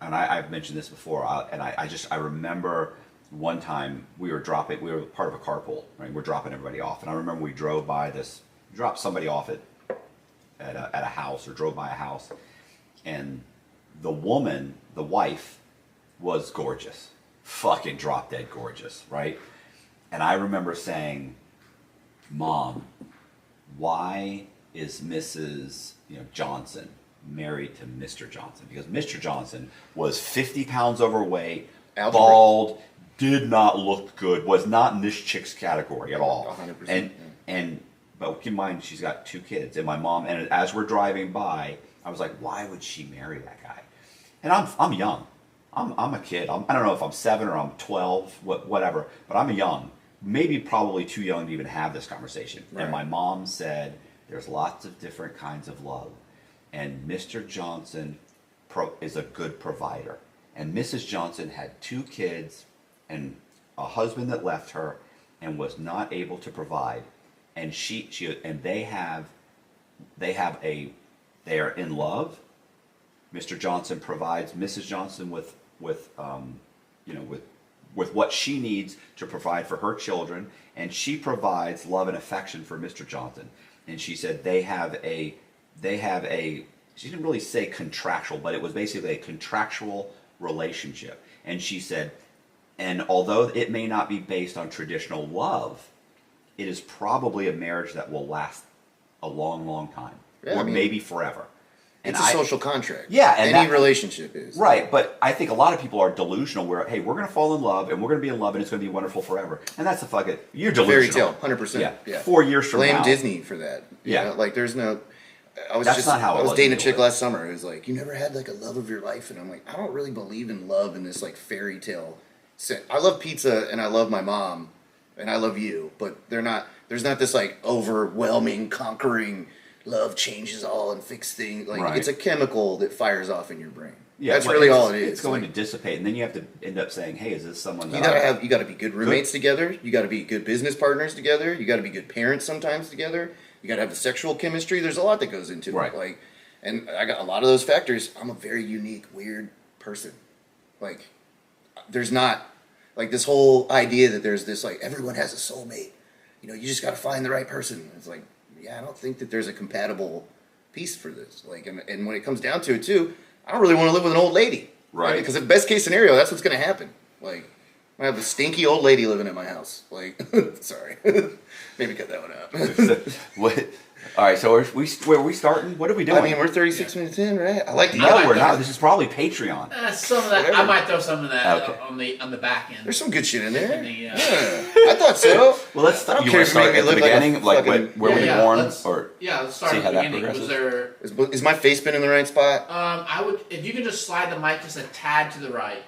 I've mentioned this before, I remember one time we were part of a carpool, right? We're dropping everybody off, and I remember we dropped somebody off at a house, or drove by a house, and the wife was gorgeous, fucking drop dead gorgeous, right? And I remember saying, "Mom, why is Mrs. Johnson married to Mr. Johnson?" Because Mr. Johnson was 50 pounds overweight, Algebra. bald, did not look good, was not in this chick's category at all. 100%, But keep in mind, she's got 2 kids, and my mom. And as we're driving by, I was like, "Why would she marry that guy?" And I'm young. I'm a kid. I don't know if I'm 7 or I'm 12, whatever. But I'm young, probably too young to even have this conversation. Right. And my mom said, "There's lots of different kinds of love, and Mr. Johnson is a good provider." And Mrs. Johnson had 2 kids and a husband that left her and was not able to provide. And they are in love. Mr. Johnson provides Mrs. Johnson with what she needs to provide for her children, and she provides love and affection for Mr. Johnson. And she said they have a she didn't really say contractual, but it was basically a contractual relationship. And she said, and although it may not be based on traditional love, it is probably a marriage that will last a long, long time, Yeah, or I mean- maybe forever. And It's a social contract. Yeah, and any that- relationship is. Right, but I think a lot of people are delusional where, hey, we're going to fall in love and we're going to be in love and it's going to be wonderful forever. And that's the fucking, you're Fairy delusional. tale, 100%. Yeah. 4 years from Blame now. Disney for that. You Yeah. know, like there's no. That's not how it I was was dating a to chick begin with. last summer. It was like, you never had like a love of your life, and I'm like, I don't really believe in love in this like fairy tale. I love pizza and I love my mom and I love you, but they're not. There's not this like overwhelming, conquering love changes all and fix things. Like Right. it's a chemical that fires off in your brain. Yeah, that's well, really it's- all it is. It's going Like, to dissipate, and then you have to end up saying, "Hey, is this someone that you gotta be good roommates together. You gotta be good business partners together. You gotta be good parents sometimes together. You gotta have the sexual chemistry. There's a lot that goes into Right. it. Like, and I got a lot of those factors. I'm a very unique, weird person. Like, there's not like this whole idea that there's this like everyone has a soulmate. You know, you just gotta find the right person. It's like, yeah, I don't think that there's a compatible piece for this. Like, and when it comes down to it too, I don't really want to live with an old lady. Right. Because in best case scenario, that's what's going to happen. Like, I have a stinky old lady living in my house. Like, sorry. Maybe cut that one out. What? All right, so where are we starting? What are we doing? I mean, we're 36 minutes in, right? I like the no, we're not. This is probably Patreon. Some of that, Whatever. I might throw some of that Okay. on the back end. There's some good shit in there. Yeah. Yeah, I thought so. Well, let's I start. don't You care want to if you start make at me the look like a beginning, like fucking- where we Yeah, born, let's- or Yeah, let's start see at how the that beginning. Was progresses? there? Is my face been in the right spot? I would, if you can just slide the mic just a tad to the right.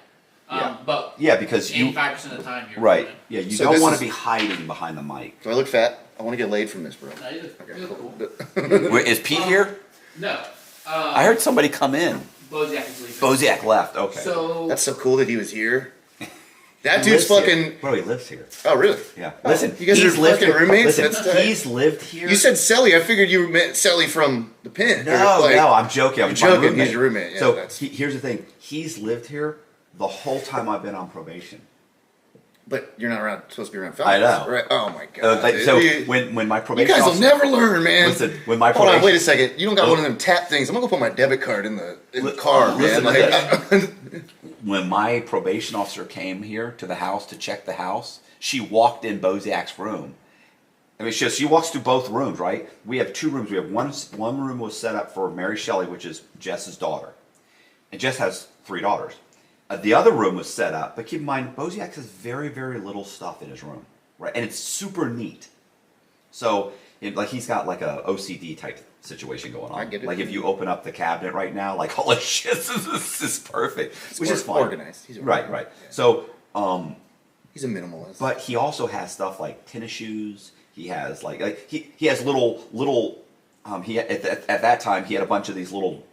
Yeah. But yeah, because you 85% of the time you're right. fine. Yeah, you So don't this want is- to be hiding behind the mic. Do I look fat? I want to get laid from this, bro. No, you look, Okay, you look cool. cool. Wait, is Pete here? No. I heard somebody come in. Boziak is leaving. Boziak left. Okay. So That's so cool that he was here. That He dude's lives here. fucking. Bro, he lives here. Oh, really? Yeah. Oh, Listen, you guys he's are lived fucking here. roommates? Listen, That's tight. he's lived here. You said Selly. I figured you meant Selly from the pen. no, Or, like- no. I'm joking. I'm You're my joking. roommate. He's your roommate. Yeah, so that's- here's the thing. He's lived here the whole time I've been on probation. But you're not supposed to be around fellas. I know. Right? Oh my god. Like, dude. so you, when my you probation guys will officer- never learn, man. Listen, when my Hold on, probation- wait a second. You don't got Oh. one of them tap things. I'm gonna go put my debit card in the Li- car, man. listen to Like, when my probation officer came here to the house to check the house, she walked in Boziak's room. I mean, she walks through both rooms, right? We have two rooms. We have one room was set up for Mary Shelley, which is Jess's daughter, and Jess has 3 daughters. The other room was set up, but keep in mind, Boziak has very, very little stuff in his room, right? And it's super neat. So, like, he's got like a OCD type situation going on. I get it. Like, if you open up the cabinet right now, like, holy shit, this is perfect, which is fine. organized. He's Right, right. So, He's a minimalist. but he also has stuff like tennis shoes. He has like he has little he at that time he had a bunch of these little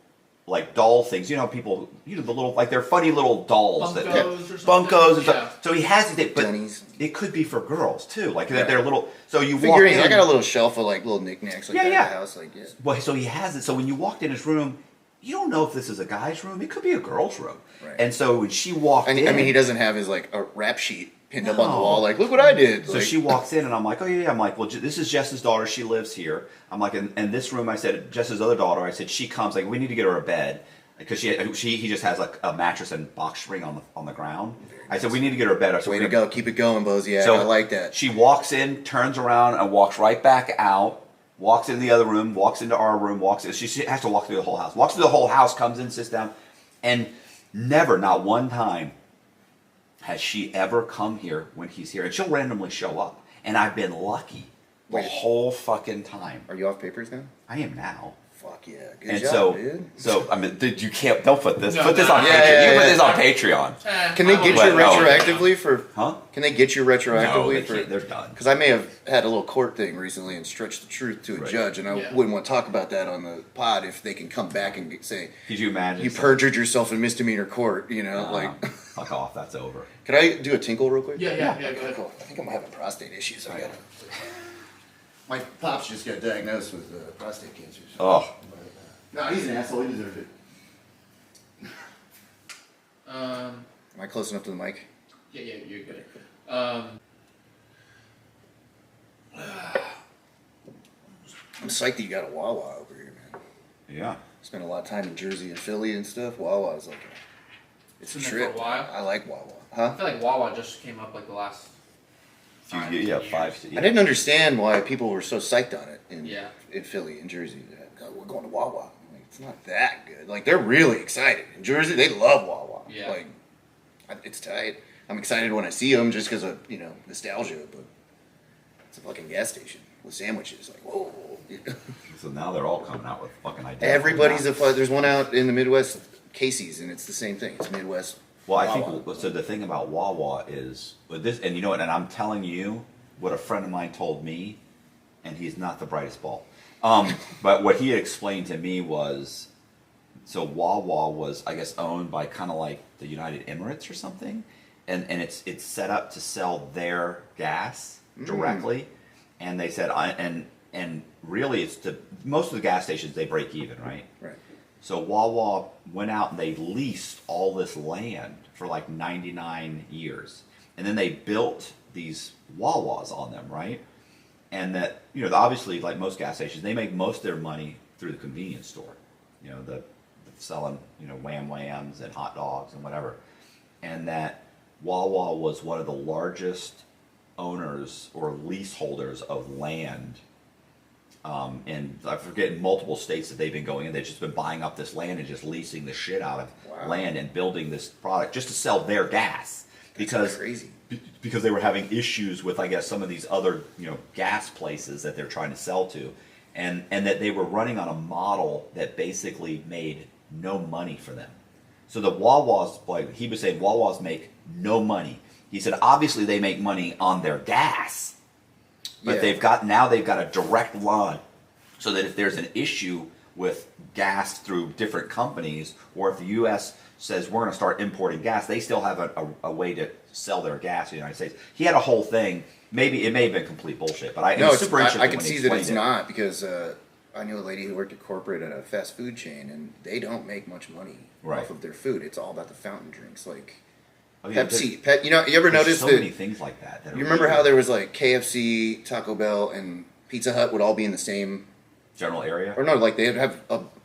like doll things. You know, people, you know, the little, like, they're funny little dolls that Funkos or something? Funkos and Yeah. stuff. So he has it, but Dunnies. it could be for girls too. Like, Yeah. they're little. So you walk Figurines. in. I got a little shelf of like little knickknacks like Yeah, that yeah. in the house. Like, yeah. Well, so he has it. So when you walked in his room, you don't know if this is a guy's room. It could be a girl's room. Right. And so when she walked in, I mean, he doesn't have his like a rap sheet pinned up on the No. wall. Like, look what I did. So Like, she walks in, and I'm like, oh yeah. I'm like, well, this is Jess's daughter. She lives here. I'm like, and this room, I said, Jess's other daughter. I said, she comes. Like, we need to get her a bed because he just has like a mattress and box spring on the ground. I said, we need to get her a bed. So way we're to gonna- go. Keep it going, Boziak. So I like that. She walks in, turns around, and walks right back out. Walks into the other room, walks into our room, walks in. She has to walk through the whole house. Walks through the whole house, comes in, sits down, and never, not one time, has she ever come here when he's here. And she'll randomly show up. And I've been lucky the Wait. whole fucking time. Are you off papers now? I am now. Fuck yeah. Good And job, dude. so I mean, dude, you can't. Don't put this. No, put this no. on Yeah, Patreon. yeah, You can put yeah. this on Patreon. Can they get Well, you no. retroactively for? Huh? Can they get you No, retroactively they for? can't. They're done. Because I may have had a little court thing recently and stretched the truth to a Right. judge, and I Yeah. wouldn't want to talk about that on the pod if they can come back and say Could you imagine? you perjured yourself in misdemeanor court. You know, like. Fuck off. That's over. Could I do a tinkle real quick? Yeah, go ahead. Cool. I think I'm having prostate issues. I got. My pops just got diagnosed with prostate cancer. Oh. No, he's an asshole. He deserved it. Um, Am I close enough to the mic? yeah, you're good. I'm psyched that you got a Wawa over here, man. Yeah. Spent a lot of time in Jersey and Philly and stuff. Wawa's like it's a Been there for a trip. while? I like Wawa. I Huh? feel like Wawa just came up like the last. Yeah, 5. I didn't understand why people were so psyched on it in Yeah. in Philly and Jersey. God, we're going to Wawa. I'm like, it's not that good. Like, they're really excited. In Jersey, they love Wawa. Yeah. Like, it's tight. I'm excited when I see them just because of, nostalgia, but it's a fucking gas station with sandwiches. Like, whoa. So now they're all coming out with fucking ideas. Everybody's there's one out in the Midwest, Casey's, and it's the same thing. It's Midwest. Well, I Wawa. think so. The thing about Wawa is with this, and you know what? And I'm telling you what a friend of mine told me, and he's not the brightest bulb. But what he had explained to me was, so Wawa was, I guess, owned by kind of like the United Emirates or something, and it's set up to sell their gas directly, and they said, and really it's most of the gas stations they break even, right? Right. So Wawa went out and they leased all this land for like 99 years. And then they built these Wawas on them, right? And that, obviously, like most gas stations, they make most of their money through the convenience store. The selling, Wham Whams and hot dogs and whatever. And that Wawa was one of the largest owners or leaseholders of land. And I forget, in multiple states that they've been going in, they've just been buying up this land and just leasing the shit out of land and building this product just to sell their gas. That's crazy. Because they were having issues with, I guess, some of these other, gas places that they're trying to sell to. And that they were running on a model that basically made no money for them. So the Wawas, like he was saying, Wawas make no money. He said, obviously they make money on their gas. But they've got a direct line, so that if there's an issue with gas through different companies, or if the U.S. says we're going to start importing gas, they still have a way to sell their gas in the United States. He had a whole thing. Maybe it may have been complete bullshit, but it was super interesting. I can when he see that it's explained it. not, because I knew a lady who worked at corporate at a fast food chain, and they don't make much money Right. off of their food. It's all about the fountain drinks, like Oh, yeah, Pepsi. You ever there's notice so that? many things like that. You remember how there was like KFC, Taco Bell, and Pizza Hut would all be in the same, general area? or no, like they'd have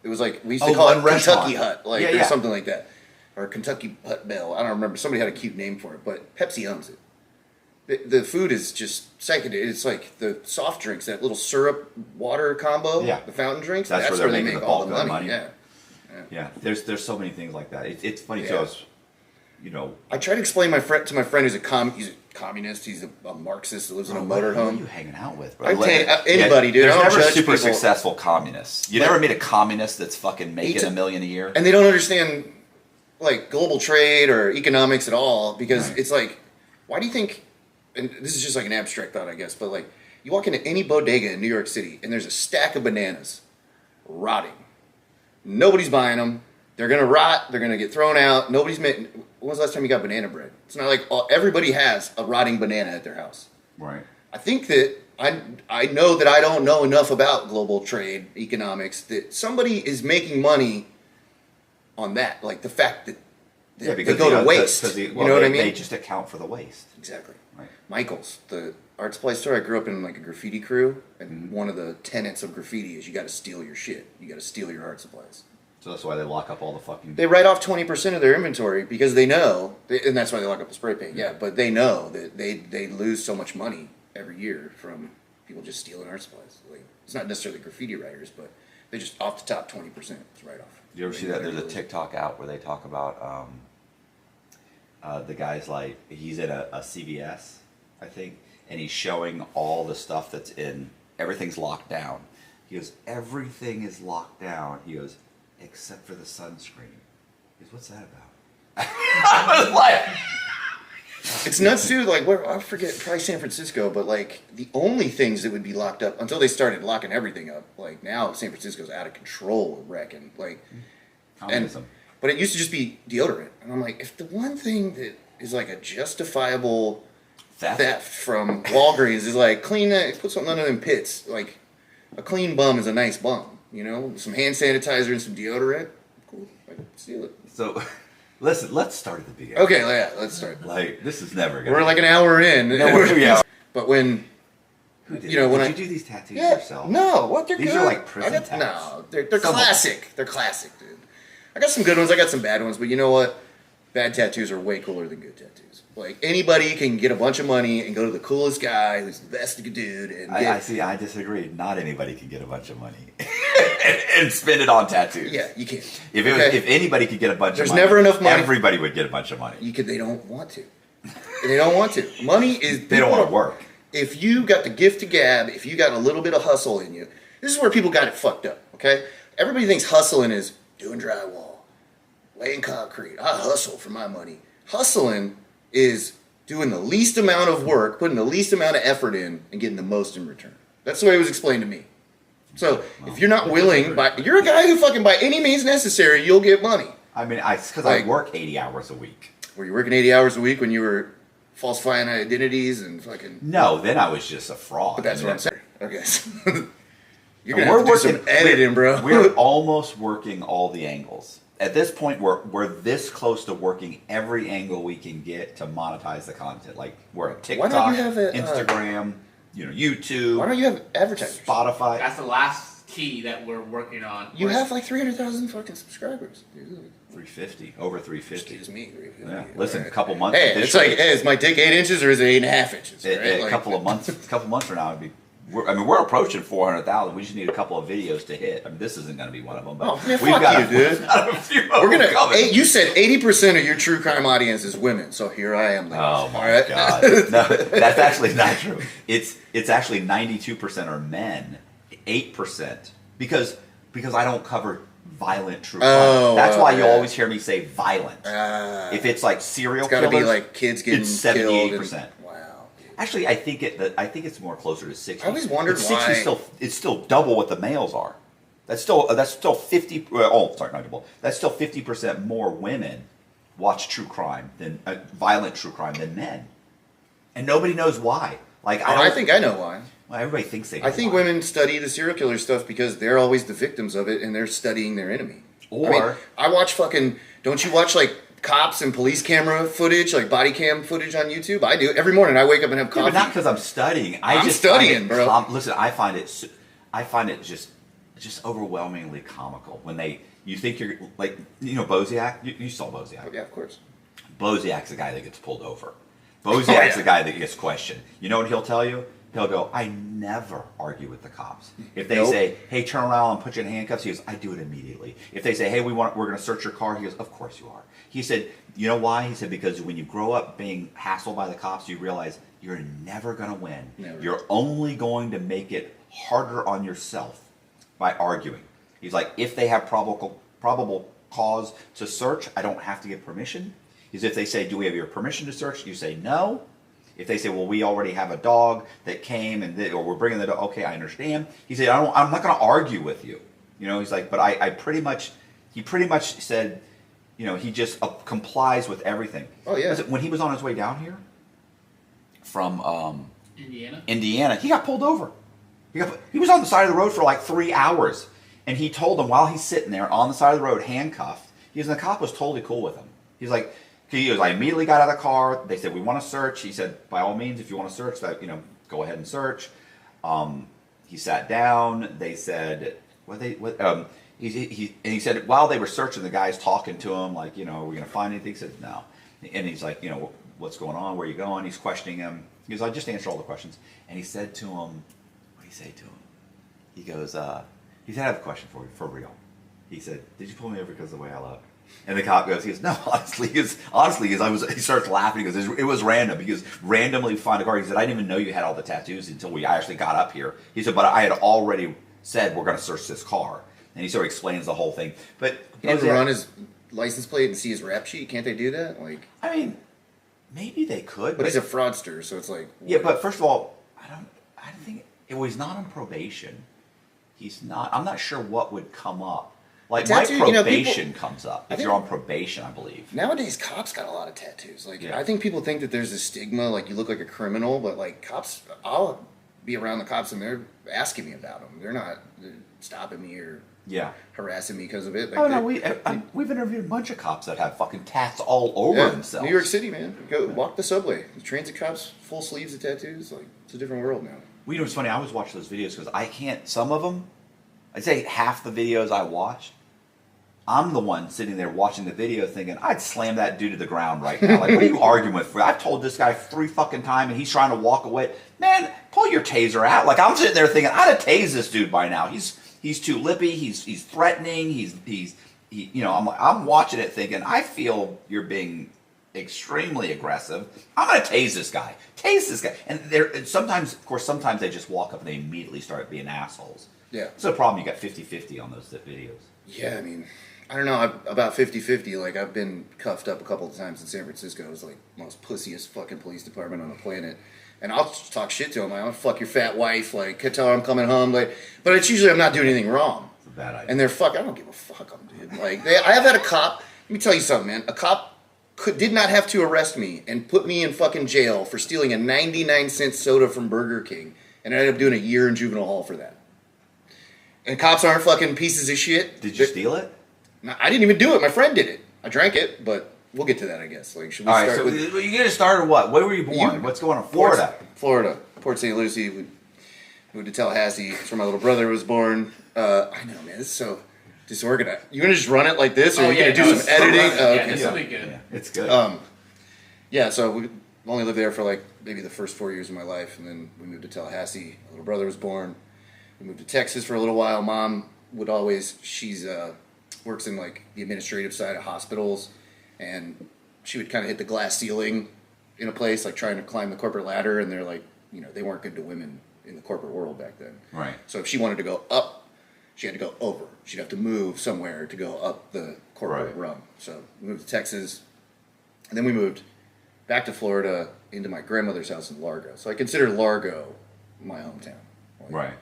it was like we used Oh, to call one it restaurant. Kentucky Hut, like Yeah, or yeah. something like that, or Kentucky Hut Bell. I don't remember. Somebody had a cute name for it, but Pepsi owns it. The food is just psychedelic. It's like the soft drinks, that little syrup water combo, Yeah. the fountain drinks. That's That's where where they're they making make the all the bulk of the money. money. Yeah. Yeah, there's so many things like that. It's funny too. Yeah. I was, I try to explain to my friend who's a communist. He's a Marxist that lives in a Who are you motorhome. hanging out with, bro? I'm saying, anybody, dude. There's I don't never judge super people. successful communists. You But- never meet a communist that's fucking making $1 million a year. And they don't understand like global trade or economics at all, because Right. it's like, why do you think? And this is just like an abstract thought, I guess, but like you walk into any bodega in New York City and there's a stack of bananas rotting. Nobody's buying them. They're gonna rot. They're gonna get thrown out. Nobody's making. When was the last time you got banana bread? It's not like everybody has a rotting banana at their house. Right. I think that I know that I don't know enough about global trade economics that somebody is making money on that, like the fact that they go to waste. You know what I mean? They just account for the waste. Exactly. Right. Michael's, the art supply store. I grew up in like a graffiti crew, and one of the tenets of graffiti is you got to steal your shit. You got to steal your art supplies. So that's why they lock up all the fucking. They write off 20% of their inventory because they know, and that's why they lock up the spray paint. Yeah, but they know that they lose so much money every year from people just stealing art supplies. Like, it's not necessarily graffiti writers, but they just off the top 20% is write off. You ever see that? There's a TikTok out where they talk about the guy's like he's at a CVS, I think, and he's showing all the stuff that's in. Everything's locked down. He goes, everything is locked down. He goes, except for the sunscreen. He goes, what's that about? I was like, It's nuts too. Like, where I forget, probably San Francisco, but like the only things that would be locked up until they started locking everything up. Like now, San Francisco's out of control with wrecking. Like, communism. but it used to just be deodorant, and I'm like, if the one thing that is like a justifiable theft from Walgreens is like clean that, put something under them pits. Like a clean bum is a nice bum, you know, some hand sanitizer and some deodorant. Cool, I can steal it. So, listen, let's start at the beginning. Okay, yeah, let's start. Like, this is never gonna. We're like an hour in. yeah. But when Who did, you know, when did I- you do these tattoos yeah, yourself? no, what they're These good. are like prison I got, tats. No, they're Some of them. classic. They're classic, dude. I got some good ones. I got some bad ones, but you know what? Bad tattoos are way cooler than good tattoos. Like anybody can get a bunch of money and go to the coolest guy who's the best dude. And I see. I disagree. Not anybody can get a bunch of money and spend it on tattoos. Yeah, you can't. If anybody could get a bunch There's of money, never enough money. Everybody would get a bunch of money. They don't want to. They don't want to. Money is. They don't want to work. If you got the gift to gab, if you got a little bit of hustle in you, this is where people got it fucked up. Okay, everybody thinks hustling is doing drywall, laying concrete. I hustle for my money. Hustling is doing the least amount of work, putting the least amount of effort in, and getting the most in return. That's the way it was explained to me. So if you're not willing, you're a guy who fucking by any means necessary, you'll get money. I mean, because I work 80 hours a week. Were you working 80 hours a week when you were falsifying identities and fucking? No, then I was just a fraud. But that's I mean, what I'm saying. Okay. You're And gonna have to do some editing, bro. We're almost working all the angles. At this point, we're this close to working every angle we can get to monetize the content. Like we're at TikTok, don't you have Instagram, YouTube. Why don't you have advertisers? Spotify? That's the last key that we're working on. You have like 300,000 fucking subscribers. 350, over 350. Excuse me. Yeah. Listen, a couple months. Hey, it's like, hey, is my dick 8 inches or is it 8.5 inches? Right? A couple of months from now, it'd be. We're approaching 400,000. We just need a couple of videos to hit. I mean, this isn't going to be one of them. But man, fuck you, dude. We're going to. You said 80% of your true crime audience is women, so here I am. Ladies. Oh my right? god! No, that's actually not true. It's actually 92% are men, 8% because I don't cover violent true crime. That's why you always hear me say violent. If it's like serial killers, it's got to be like kids getting it's 78%. Actually, I think it's more closer to 60. I always wondered why. 60 it's still double what the males are. That's still 50. Not double. That's still 50% more women watch true crime than violent true crime than men, and nobody knows why. Like I think I know why. Well, everybody thinks they. I think women study the serial killer stuff because they're always the victims of it, and they're studying their enemy. Or I watch fucking. Don't you watch like cops and police camera footage, like body cam footage on YouTube? I do. Every morning I wake up and have coffee. Yeah, but not because I'm studying. I'm studying, bro. Listen, I find it just overwhelmingly comical when you think you're like, Boziak. You saw Boziak. Oh, yeah, of course. Boziak's the guy that gets pulled over. Boziak's the guy that gets questioned. You know what he'll tell you? He'll go, I never argue with the cops. If they say, hey, turn around and put you in handcuffs, he goes, I do it immediately. If they say, hey, we're going to search your car, he goes, of course you are. He said, you know why? He said, because when you grow up being hassled by the cops, you realize you're never going to win. Never. You're only going to make it harder on yourself by arguing. He's like, if they have probable cause to search, I don't have to get permission. Is if they say, do we have your permission to search? You say no. If they say, well, we already have a dog that came or we're bringing the dog, okay, I understand. He said, I'm not going to argue with you. He's like, but he pretty much said, he just complies with everything. Oh, yeah. When he was on his way down here from Indiana, he got pulled over. He was on the side of the road for like 3 hours. And he told them while he's sitting there on the side of the road, handcuffed, and the cop was totally cool with him. He's like, I immediately got out of the car. They said, we want to search. He said, by all means, if you want to search, go ahead and search. He sat down. They said, he said, while they were searching, the guy's talking to him, like, are we going to find anything? He said, no. And he's like, what's going on? Where are you going? He's questioning him. He goes, I just answer all the questions. And he said to him, what did he say to him? He goes, he said, I have a question for you, for real. He said, did you pull me over because of the way I look? And the cop goes, he goes, no, honestly, he starts laughing. He goes, it was random. Because randomly find a car. He said, I didn't even know you had all the tattoos until we actually got up here. He said, but I had already said we're going to search this car. And he sort of explains the whole thing. But can you run his license plate and see his rap sheet? Can't they do that? Like, I mean, maybe they could. But he's a fraudster, so it's like. Yeah, but first of all, I don't think he's not on probation. He's not. I'm not sure what would come up. Like tattoo, my probation comes up if you're on probation, I believe. Nowadays, cops got a lot of tattoos. Like, I think people think that there's a stigma, like you look like a criminal, but like cops, I'll be around the cops and they're asking me about them. They're stopping me or harassing me because of it. Like, we've interviewed a bunch of cops that have fucking tats all over themselves. New York City, man. Go walk the subway. The transit cops, full sleeves of tattoos. Like, it's a different world now. You know what's funny? I always watch those videos because I can't. Some of them, I'd say half the videos I watched, I'm the one sitting there watching the video thinking, I'd slam that dude to the ground right now. Like, what are you arguing with? I've told this guy 3 fucking times and he's trying to walk away. Man, pull your taser out. Like, I'm sitting there thinking, I'd have tased this dude by now. He's too lippy. He's threatening. I'm watching it thinking, I feel you're being extremely aggressive. I'm going to tase this guy. Tase this guy. And sometimes they just walk up and they immediately start being assholes. Yeah. It's a problem. You got 50-50 on those videos. Yeah, I mean, I don't know, about 50-50. Like, I've been cuffed up a couple of times in San Francisco. It was like most pussiest fucking police department on the planet. And I'll just talk shit to them. Like, I'll fuck your fat wife. Like, tell her I'm coming home. Like, but it's usually I'm not doing anything wrong. It's a bad idea. And they're I don't give a fuck, dude. Like, I have had a cop. Let me tell you something, man. A cop did not have to arrest me and put me in fucking jail for stealing a 99-cent soda from Burger King. And I ended up doing a year in juvenile hall for that. And cops aren't fucking pieces of shit. Did you steal it? No, I didn't even do it. My friend did it. I drank it, but we'll get to that, I guess. Like, should we All right, start so with you get to start at what? Where were you born? What's going on? Florida. Florida. Port St. Lucie. We moved to Tallahassee. That's where my little brother was born. I know, man. This is so disorganized. You gonna just run it like this, or are you gonna do some editing? Yeah, this will be good. Yeah, it's good. Yeah, so we only lived there for like maybe the first 4 years of my life, and then we moved to Tallahassee. My little brother was born. We moved to Texas for a little while. Mom would always, she's works in like the administrative side of hospitals, and she would kind of hit the glass ceiling in a place, like trying to climb the corporate ladder, and they're like, they weren't good to women in the corporate world back then. Right. So if she wanted to go up, she had to go over. She'd have to move somewhere to go up the corporate rung. So we moved to Texas, and then we moved back to Florida into my grandmother's house in Largo. So I consider Largo my hometown. Right.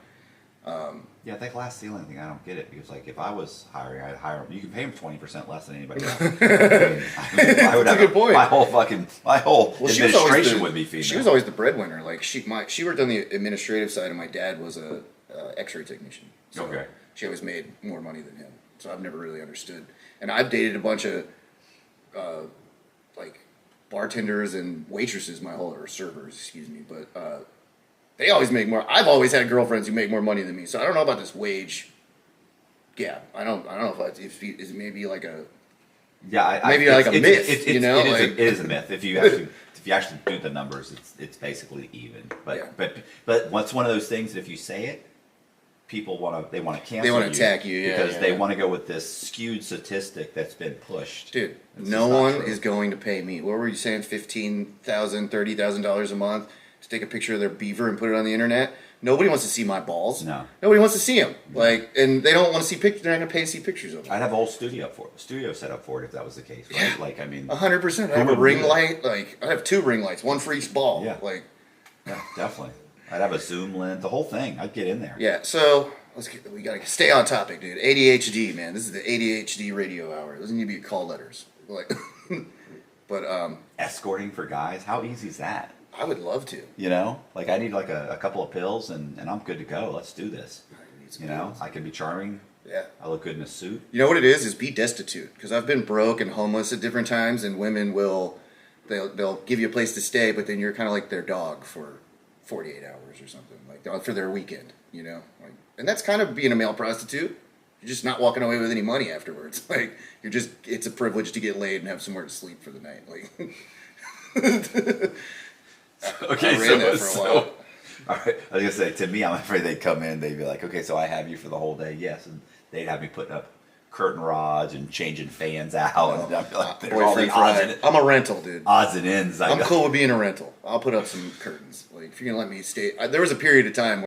Yeah, that glass ceiling thing, I don't get it, because like if I was hiring, I'd hire them. You can pay them 20% less than anybody else. I would That's have a good point. my whole administration would be female. She was always the breadwinner. Like she worked on the administrative side, and my dad was a X-ray technician. So Okay. She always made more money than him. So I've never really understood. And I've dated a bunch of like bartenders and waitresses or servers, excuse me, but they always make more. I've always had girlfriends who make more money than me, so I don't know about this wage gap. I don't know if it's maybe like a maybe like a myth. It is a myth. If you actually do the numbers, it's basically even. But what's one of those things? If you say it, people want to cancel. They want to attack you, because they want to go with this skewed statistic that's been pushed. Dude, no one is going to pay me. What were you saying? $15,000, $30,000 a month to take a picture of their beaver and put it on the internet? Nobody wants to see my balls. No. Nobody wants to see them. Like, and they don't want to see pictures. They're not going to pay to see pictures of them. I'd have a whole studio set up for it if that was the case, right? Yeah. Like, I mean, 100%. I have a ring light. Like, I have 2 ring lights, one for each ball. Yeah. Like, yeah, definitely. I'd have a zoom lens, the whole thing. I'd get in there. yeah. So we gotta stay on topic, dude. ADHD, man. This is the ADHD radio hour. It doesn't need to be call letters. Like, but Escorting for guys, how easy is that? I would love to. Like I need like a couple of pills and I'm good to go. Let's do this. I can be charming. Yeah. I look good in a suit. You know what it is? Is be destitute. Because I've been broke and homeless at different times, and women they'll give you a place to stay, but then you're kind of like their dog for 48 hours or something, like for their weekend. Like, and that's kind of being a male prostitute. You're just not walking away with any money afterwards. Like it's a privilege to get laid and have somewhere to sleep for the night. Like. Okay, I ran that for a while. All right. I was gonna say, to me, I'm afraid they'd come in. They'd be like, "Okay, so I have you for the whole day." Yes, and they'd have me putting up curtain rods and changing fans out. And I'd be like, "There's all the odds I'm a rental, dude. Odds and ends. I'm cool with being a rental. I'll put up some curtains. Like if you're gonna let me stay. There was a period of time